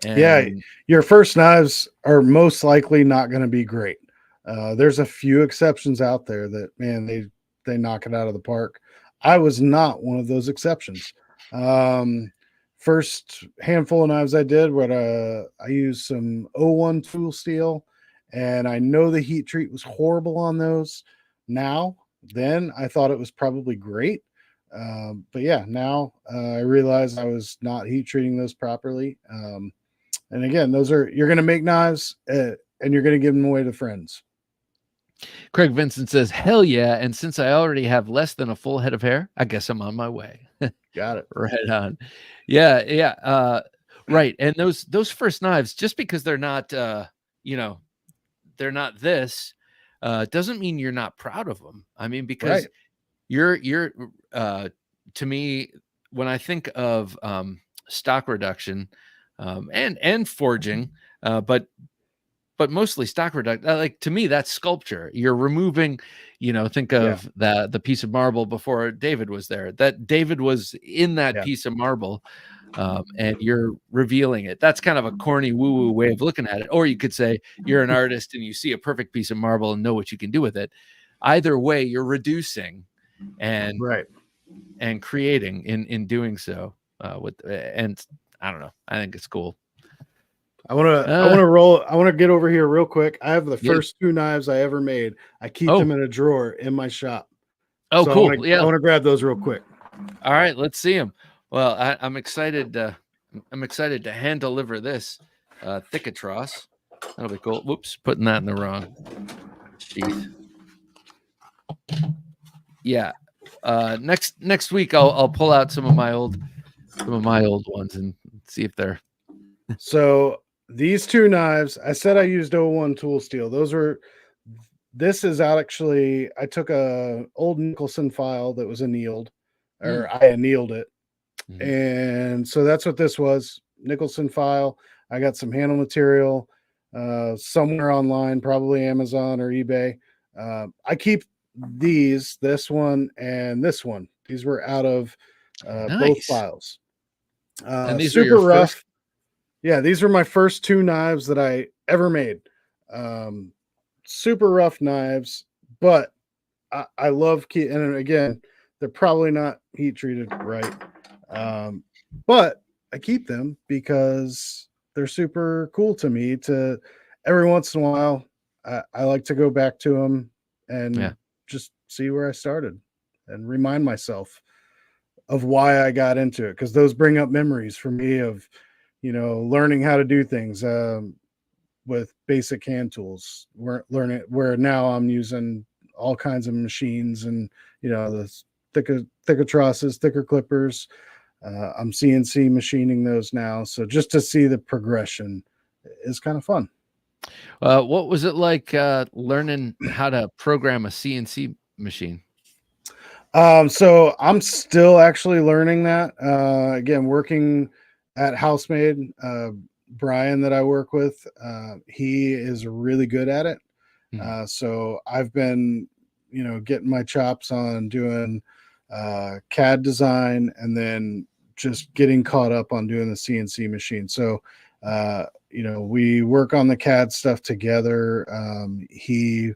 C: Yeah,
A: And
C: your first knives are most likely not going to be great. There's a few exceptions out there that, man, they knock it out of the park. I was not one of those exceptions. First handful of knives I did, what I used some O1 tool steel, and I know the heat treat was horrible on those. Now, then I thought it was probably great. But yeah, now I realize I was not heat treating those properly. And again, those are, you're going to make knives and you're going to give them away to friends.
A: Craig Vincent says, "Hell yeah!" And since I already have less than a full head of hair, I guess I'm on my way.
C: Got it.
A: Right on. Yeah, yeah. Right. And those first knives, just because they're not, you know, they're not this, doesn't mean you're not proud of them. I mean, because
C: Right.
A: you're to me, when I think of stock reduction and forging, but mostly stock reduction, like to me, that's sculpture. You're removing, think of the piece of marble before David was there. That David was in that piece of marble, and you're revealing it. That's kind of a corny woo-woo way of looking at it. Or you could say you're an artist and you see a perfect piece of marble and know what you can do with it. Either way, you're reducing and creating in doing so. And I don't know. I think it's cool.
C: I want to get over here real quick. I have the first two knives I ever made. I keep them in a drawer in my shop.
A: Oh,
C: so
A: cool.
C: I want to grab those real quick.
A: All right, let's see them. Well, I'm excited. I'm excited to hand deliver this Thick-A-Tross. That'll be cool. Whoops, putting that in the wrong sheath. Yeah. Next week I'll pull out some of my old ones and see if they're.
C: So these two knives, I said I used O1 tool steel. This is actually, I took a old Nicholson file that was annealed, or I annealed it. And so that's what this was, Nicholson file. I got some handle material somewhere online, probably Amazon or eBay. I keep this one and this one. These were out of both files.
A: And these
C: super
A: are your
C: rough.
A: first?
C: Yeah, these were my first two knives that I ever made. Super rough knives, but I love and again, they're probably not heat treated right. But I keep them because they're super cool to me. To every once in a while, I like to go back to them and just see where I started and remind myself of why I got into it, because those bring up memories for me of learning how to do things with basic hand tools. Where now I'm using all kinds of machines and the thicker trosses, thicker clippers. I'm CNC machining those now, so just to see the progression is kind of fun.
A: What was it like learning how to program a CNC machine?
C: So I'm still actually learning that. Again, working at Housemade, Brian that I work with, he is really good at it. So I've been, getting my chops on doing CAD design and then just getting caught up on doing the CNC machine. So, we work on the CAD stuff together. He's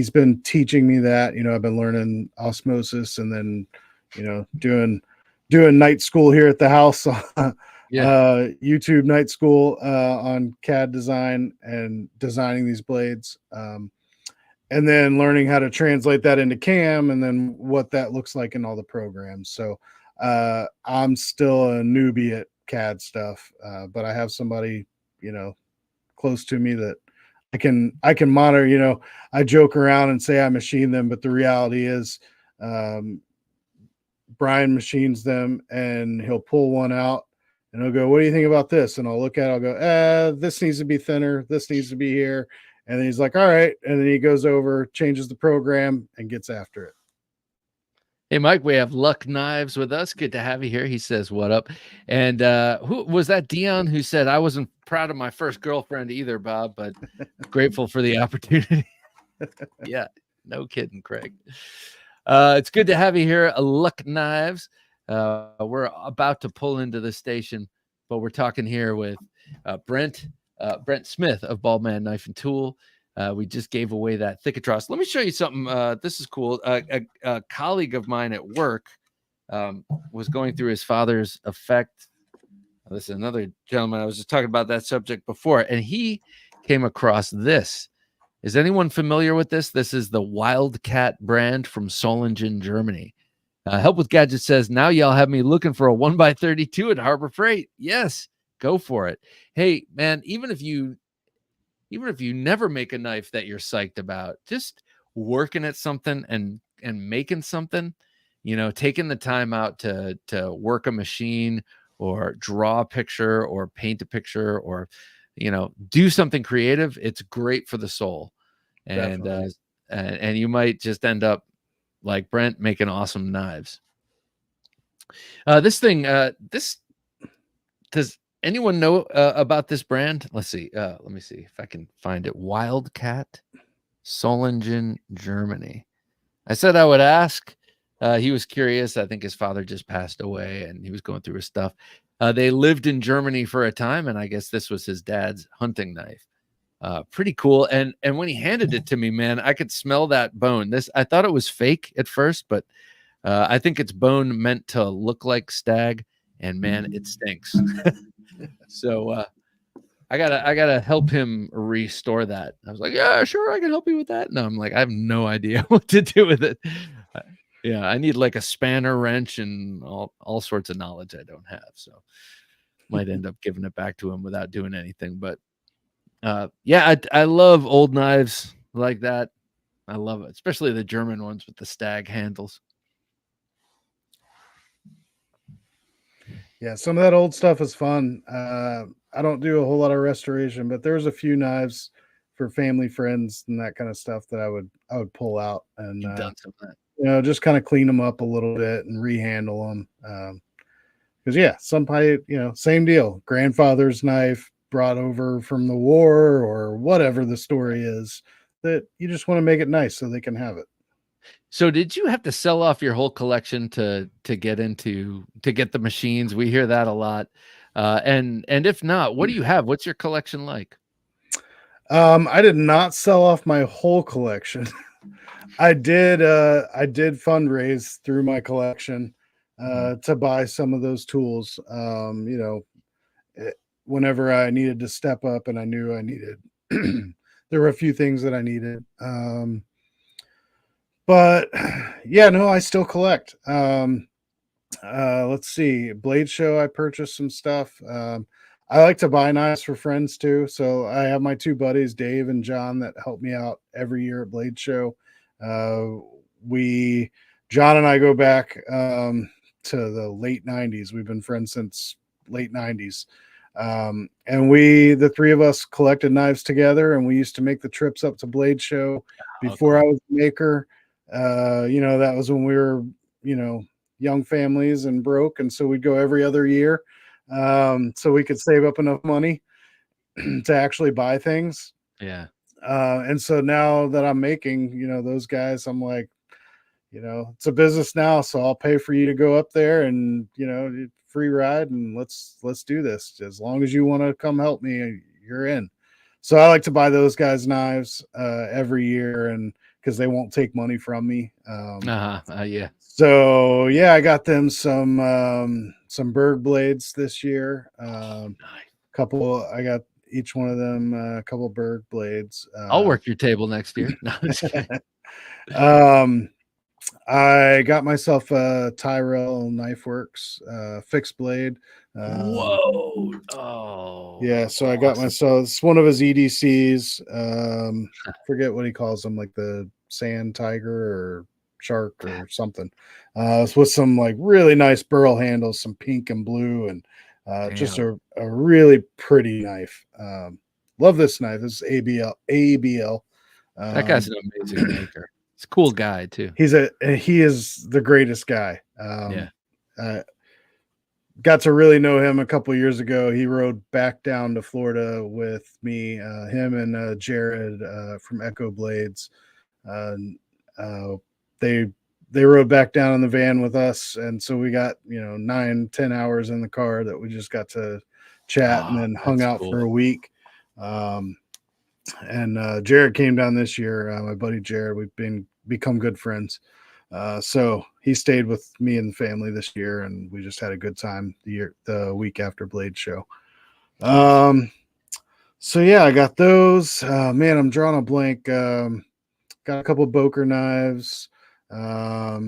C: been teaching me that. I've been learning osmosis and then, doing night school here at the house. YouTube night school on CAD design and designing these blades, and then learning how to translate that into CAM and then what that looks like in all the programs. So I'm still a newbie at CAD stuff, but I have somebody close to me that I can monitor. I joke around and say I machine them, but the reality is Brian machines them and he'll pull one out and he'll go, "What do you think about this?" And I'll look at it, I'll go, this needs to be thinner, this needs to be here. And then he's like, "All right." And then he goes over, changes the program and gets after it.
A: Hey, Mike, we have Luck Knives with us. Good to have you here. He says, what up? And who was that? Dion, who said, I wasn't proud of my first girlfriend either, Bob, but grateful for the opportunity. Yeah, no kidding, Craig. It's good to have you here, Luck Knives. We're about to pull into the station, but we're talking here with Brent Smith of Baldman Knife and Tool. We just gave away that Thick-A-Tross. Let me show you something. This is cool. A colleague of mine at work was going through his father's effect. This is another gentleman. I was just talking about that subject before, and he came across this. Is anyone familiar with this? This is the Wildcat brand from Solingen, Germany. Help with Gadgets says, now y'all have me looking for a 1x32 at Harbor Freight. Yes, go for it. Hey, man, even if you never make a knife that you're psyched about, just working at something and making something, taking the time out to work a machine or draw a picture or paint a picture or, do something creative. It's great for the soul. And you might just end up like Brent making awesome knives. Does anyone know about this brand? Let's see. Let me see if I can find it. Wildcat, Solingen, Germany. I said I would ask. He was curious. I think his father just passed away and he was going through his stuff. They lived in Germany for a time, and I guess this was his dad's hunting knife. Pretty cool. And when he handed it to me, man, I could smell that bone. I thought it was fake at first, but I think it's bone meant to look like stag, and man, it stinks. So I gotta help him restore that. I was like, yeah, sure, I can help you with that. No, I'm like, I have no idea what to do with it. Yeah, I need like a spanner wrench and all sorts of knowledge I don't have. So might end up giving it back to him without doing anything. But yeah, I love old knives like that. I love it, especially the German ones with the stag handles.
C: Yeah, some of that old stuff is fun. I don't do a whole lot of restoration, but there's a few knives for family, friends, and that kind of stuff that I would pull out and
A: Done some of that.
C: just kind of clean them up a little bit and rehandle them. Because yeah, somebody, same deal. Grandfather's knife brought over from the war or whatever the story is, that you just want to make it nice so they can have it.
A: So did you have to sell off your whole collection to get the machines? We hear that a lot. And if not, what do you have? What's your collection like?
C: I did not sell off my whole collection. I did fundraise through my collection to buy some of those tools. Whenever I needed to step up and I knew I needed, there were a few things that I needed. But yeah, no, I still collect. Let's see, Blade Show, I purchased some stuff. I like to buy knives for friends too. So I have my two buddies, Dave and John, that help me out every year at Blade Show. John and I go back to the late 90s. We've been friends since late 90s. And the three of us collected knives together, and we used to make the trips up to Blade Show before I was a maker. That was when we were, young families and broke. And so we'd go every other year. So we could save up enough money to actually buy things.
A: Yeah.
C: And so now that I'm making, those guys, I'm like, it's a business now, so I'll pay for you to go up there and, free ride, and let's do this. As long as you want to come help me, you're in. So I like to buy those guys knives every year, and because they won't take money from me.
A: Yeah.
C: So yeah, I got them some Berg blades this year. I got each one of them a couple Berg blades.
A: I'll work your table next year. No, I'm just kidding.
C: I got myself a Tyrell Knife Works fixed blade.
A: Whoa! Oh,
C: yeah. So I got myself. It's one of his EDCs. Forget what he calls them, like the Sand Tiger or Shark or something. It's with some like really nice burl handles, some pink and blue, and just a really pretty knife. Love this knife. This is ABL.
A: That guy's an amazing maker. It's a cool guy too.
C: He is the greatest guy.
A: Yeah.
C: Got to really know him a couple years ago. He rode back down to Florida with me, him and Jared from Echo Blades. They rode back down in the van with us, and so we got 9-10 hours in the car that we just got to chat and then hung out for a week. And Jared came down this year. My buddy Jared, we've become good friends. So he stayed with me and the family this year, and we just had a good time the week after Blade show. So yeah, I got those. Man, I'm drawing a blank. Got a couple of Boker knives. I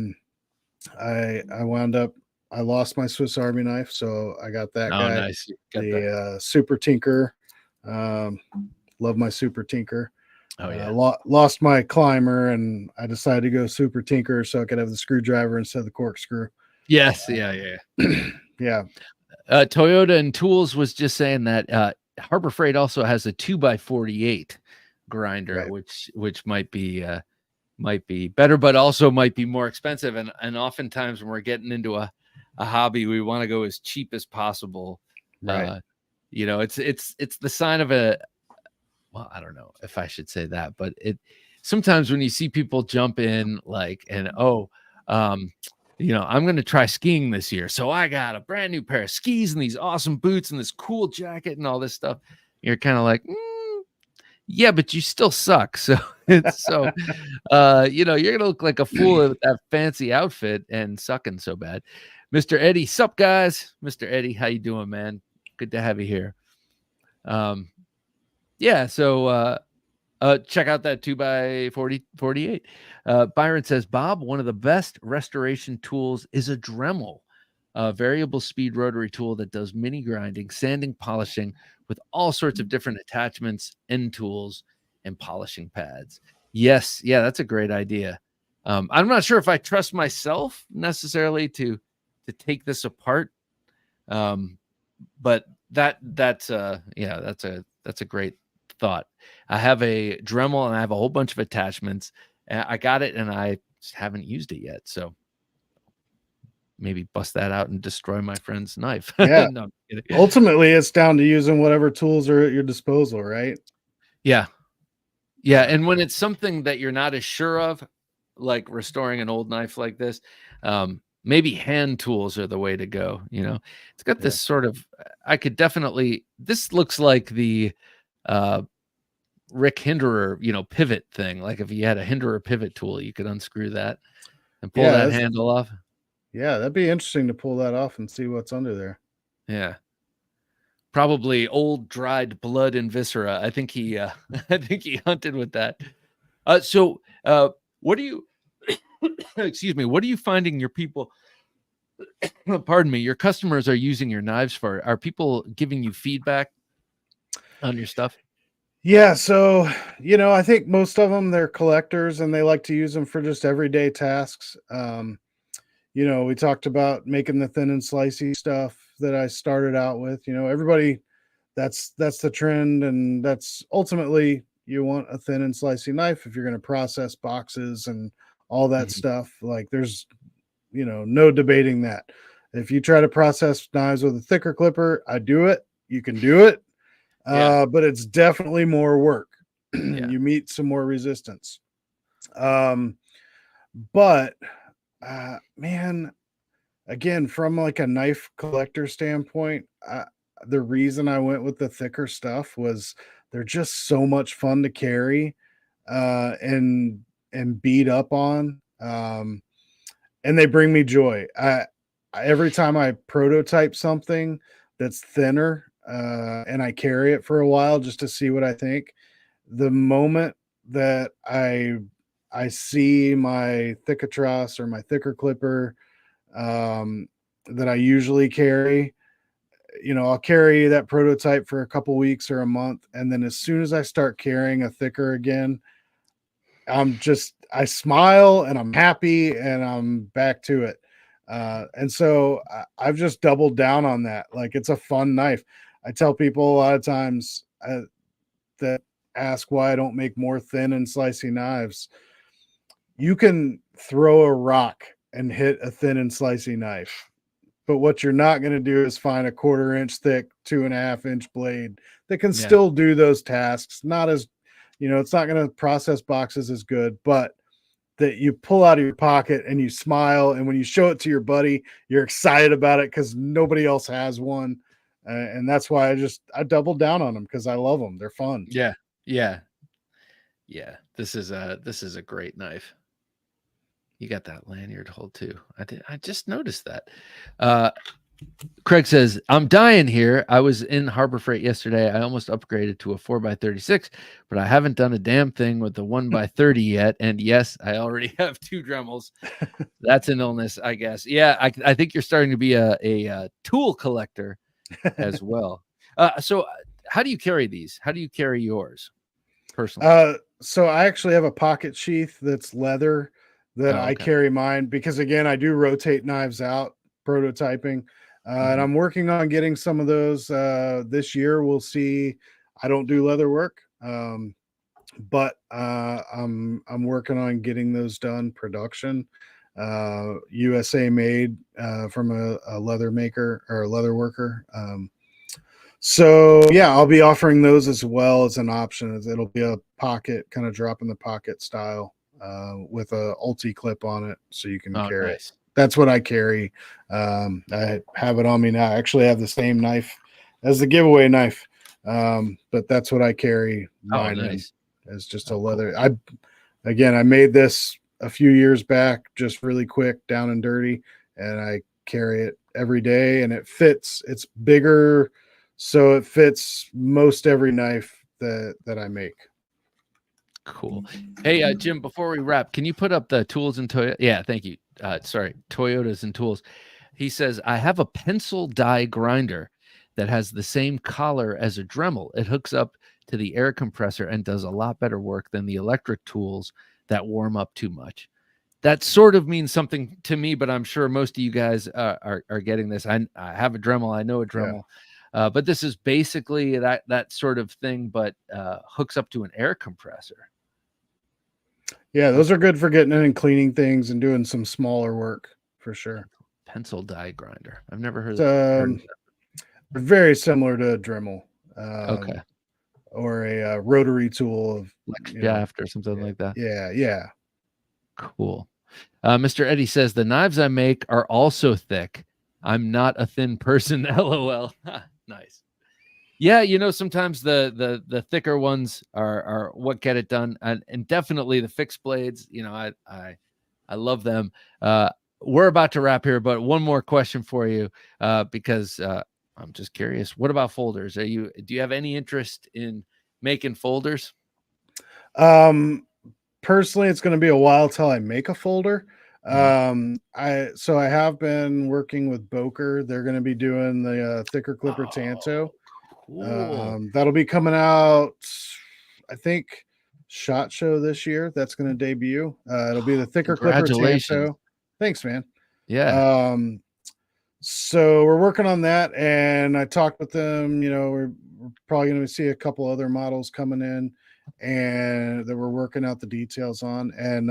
C: lost my Swiss Army knife, so I got that guy.
A: Nice.
C: Super Tinker. Love my Super Tinker.
A: Oh yeah.
C: Lost my climber, and I decided to go Super Tinker so I could have the screwdriver instead of the corkscrew.
A: Yes. Yeah.
C: Yeah.
A: Toyota and Tools was just saying that Harbor Freight also has a 2x48 grinder,
C: right.
A: which might be better, but also might be more expensive. And oftentimes when we're getting into a hobby, we want to go as cheap as possible.
C: Right.
A: It's the sign of well, I don't know if I should say that, but sometimes when you see people jump in I'm going to try skiing this year. So I got a brand new pair of skis and these awesome boots and this cool jacket and all this stuff. You're kind of like, yeah, but you still suck. So you're going to look like a fool with that fancy outfit and sucking so bad. Mr. Eddie, sup guys? Mr. Eddie, how you doing, man? Good to have you here. Yeah, so check out that 2x48. Byron says, Bob, one of the best restoration tools is a Dremel, a variable speed rotary tool that does mini grinding, sanding, polishing with all sorts of different attachments, end tools, and polishing pads. Yes, yeah, that's a great idea. I'm not sure if I trust myself necessarily to take this apart, but that's a great thought. I have a Dremel and I have a whole bunch of attachments. I got it and I just haven't used it yet. So maybe bust that out and destroy my friend's knife.
C: Yeah.
A: No,
C: ultimately, it's down to using whatever tools are at your disposal, right?
A: Yeah. Yeah. And when it's something that you're not as sure of, like restoring an old knife like this, maybe hand tools are the way to go. It's got this sort of, this looks like the Rick Hinderer, pivot thing. Like if you had a Hinderer pivot tool, you could unscrew that and pull that handle off.
C: Yeah, that'd be interesting to pull that off and see what's under there.
A: Yeah. Probably old dried blood and viscera. I think he hunted with that. So what do you excuse me, what are you finding your people pardon me, your customers are using your knives for? Are people giving you feedback on your stuff?
C: Yeah, so I think most of them, they're collectors and they like to use them for just everyday tasks. We talked about making the thin and slicey stuff that I started out with. Everybody, that's the trend, and that's ultimately you want a thin and slicey knife if you're going to process boxes and all that stuff. Like there's no debating that. If you try to process knives with a thicker clipper, I do it. You can do it. But it's definitely more work. You meet some more resistance. But man, again, from like a knife collector standpoint, the reason I went with the thicker stuff was they're just so much fun to carry and beat up on. And they bring me joy. Every time I prototype something that's thinner, and I carry it for a while just to see what I think, the moment that I see my Thick-A-Tross or my thicker clipper that I usually carry, I'll carry that prototype for a couple weeks or a month, and then as soon as I start carrying a thicker again, I smile and I'm happy and I'm back to it. And so I've just doubled down on that. Like it's a fun knife. I tell people a lot of times that ask why I don't make more thin and slicey knives. you can throw a rock and hit a thin and slicey knife. But what you're not going to do is find a 1/4 inch thick, 2.5 inch blade that can
A: Yeah.
C: still do those tasks. Not as, it's not going to process boxes as good, but that you pull out of your pocket and you smile. And when you show it to your buddy, you're excited about it because nobody else has one. And that's why I doubled down on them because I love them. They're fun.
A: Yeah. Yeah. Yeah. This is a great knife. You got that lanyard hold too. I just noticed that. Craig says, I'm dying here. I was in Harbor Freight yesterday. I almost upgraded to a 4x36, but I haven't done a damn thing with the 1x30 yet. And yes, I already have 2 Dremels. That's an illness, I guess. Yeah, I think you're starting to be a tool collector as well. So how do you carry these? How do you carry yours personally?
C: So I actually have a pocket sheath that's leather that I
A: Okay.
C: carry mine because, again, I do rotate knives out prototyping. And I'm working on getting some of those this year. We'll see. I don't do leather work, but I'm working on getting those done production, USA made from a leather maker or a leather worker. So yeah, I'll be offering those as well as an option. It'll be a pocket, kind of drop in the pocket style, with a ulti clip on it, so you can carry it.
A: Nice.
C: That's what I carry. I have it on me now. I actually have the same knife as the giveaway knife, but that's what I carry mine in,
A: Nice.
C: as just a leather. I made this a few years back, just really quick, down and dirty, and I carry it every day, and it fits. It's bigger, so it fits most every knife that I make.
A: Cool. Hey, Jim, before we wrap, can you put up the tools and Toyota? Yeah, thank you. Sorry, Toyotas and tools. He says, I have a pencil die grinder that has the same collar as a Dremel. It hooks up to the air compressor and does a lot better work than the electric tools that warm up too much. That sort of means something to me, but I'm sure most of you guys are getting this. I have a Dremel. I know a Dremel. Yeah. But this is basically that sort of thing, but hooks up to an air compressor.
C: Yeah, those are good for getting in and cleaning things and doing some smaller work for sure.
A: Pencil die grinder. I've never heard of
C: that. Very similar to a Dremel.
A: Okay.
C: Or a rotary tool of
A: shaft or something like that.
C: Yeah.
A: Cool. Mr. Eddie says, the knives I make are also thick. I'm not a thin person. LOL. Nice. Yeah, sometimes the thicker ones are what get it done, and definitely the fixed blades. I love them. We're about to wrap here, but one more question for you, because I'm just curious. What about folders? Do you have any interest in making folders?
C: Personally, it's going to be a while till I make a folder. I have been working with Boker. They're going to be doing the thicker clipper Tanto. Cool. That'll be coming out, I think, SHOT Show this year. That's going to debut. It'll be the thicker clipper Tanto. Thanks, man.
A: Yeah.
C: So we're working on that, and I talked with them. We're probably going to see a couple other models coming in, and that we're working out the details on. And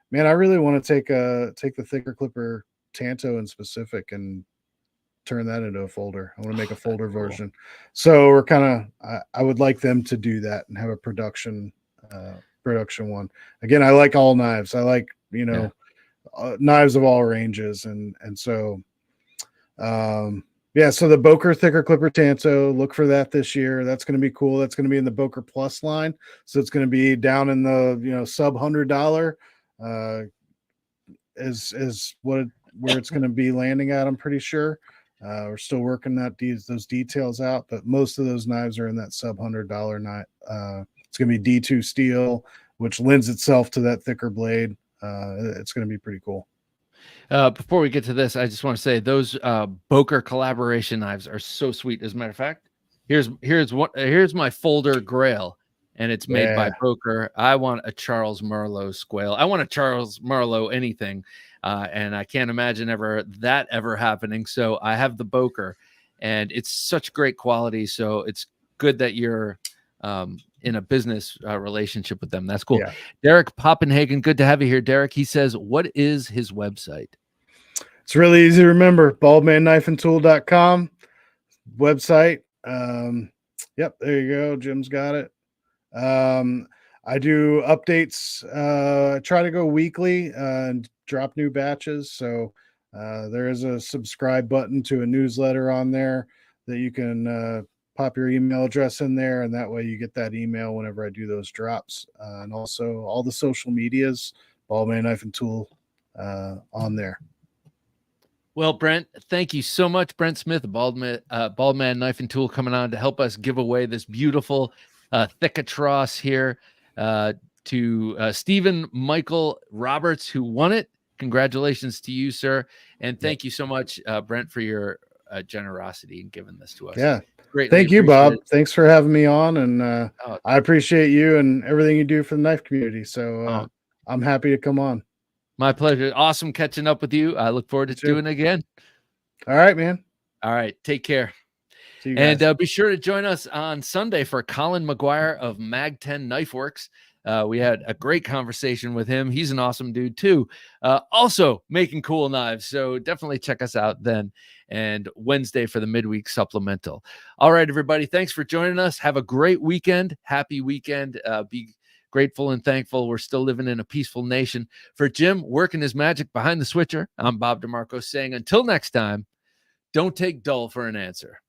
C: man, I really want to take the thicker clipper Tanto in specific and turn that into a folder. I want to make a folder version. So we're I would like them to do that and have a production one. Again, I like all knives. I like, knives of all ranges. And so, so the Boker thicker clipper Tanto, look for that this year. That's going to be cool. That's going to be in the Boker Plus line. So it's going to be down in the, sub $100, is where it's going to be landing at. I'm pretty sure. We're still working those details out, but most of those knives are in that sub $100 knife. It's going to be D2 steel, which lends itself to that thicker blade. It's going to be pretty cool.
A: Before we get to this, I just want to say those Boker collaboration knives are so sweet. As a matter of fact, here's my folder Grail, and it's made by Boker. I want a Charles Marlowe Squale. I want a Charles Marlowe anything. And I can't imagine ever happening. So I have the Boker, and it's such great quality. So it's good that you're in a business relationship with them. That's cool.
C: Yeah.
A: Derek Poppenhagen, good to have you here, Derek. He says, what is his website?
C: It's really easy to remember. baldmanknifeandtool.com website. Yep, there you go. Jim's got it. I do updates. I try to go weekly and drop new batches. So there is a subscribe button to a newsletter on there that you can pop your email address in there, and that way you get that email whenever I do those drops. And also all the social medias, Baldman Knife and Tool on there.
A: Well, Brent, thank you so much. Brent Smith, Baldman Knife and Tool, coming on to help us give away this beautiful Thick-A-Tross here to Stephen Michael Roberts, who won it. Congratulations to you, sir. And thank you so much, Brent, for your generosity in giving this to us.
C: Yeah.
A: Greatly
C: Thank you, Bob.
A: it.
C: Thanks for having me on. And I appreciate you and everything you do for the knife community. So I'm happy to come on.
A: My pleasure. Awesome catching up with you. I look forward to doing it again.
C: All right, man.
A: All right. Take care.
C: See you guys.
A: And be sure to join us on Sunday for Colin McGuire of Mag 10 Knife Works. We had a great conversation with him. He's an awesome dude too. Also making cool knives. So definitely check us out then. And Wednesday for the midweek supplemental. All right, everybody. Thanks for joining us. Have a great weekend. Happy weekend. Be grateful and thankful we're still living in a peaceful nation. For Jim working his magic behind the switcher, I'm Bob DeMarco saying until next time, don't take dull for an answer.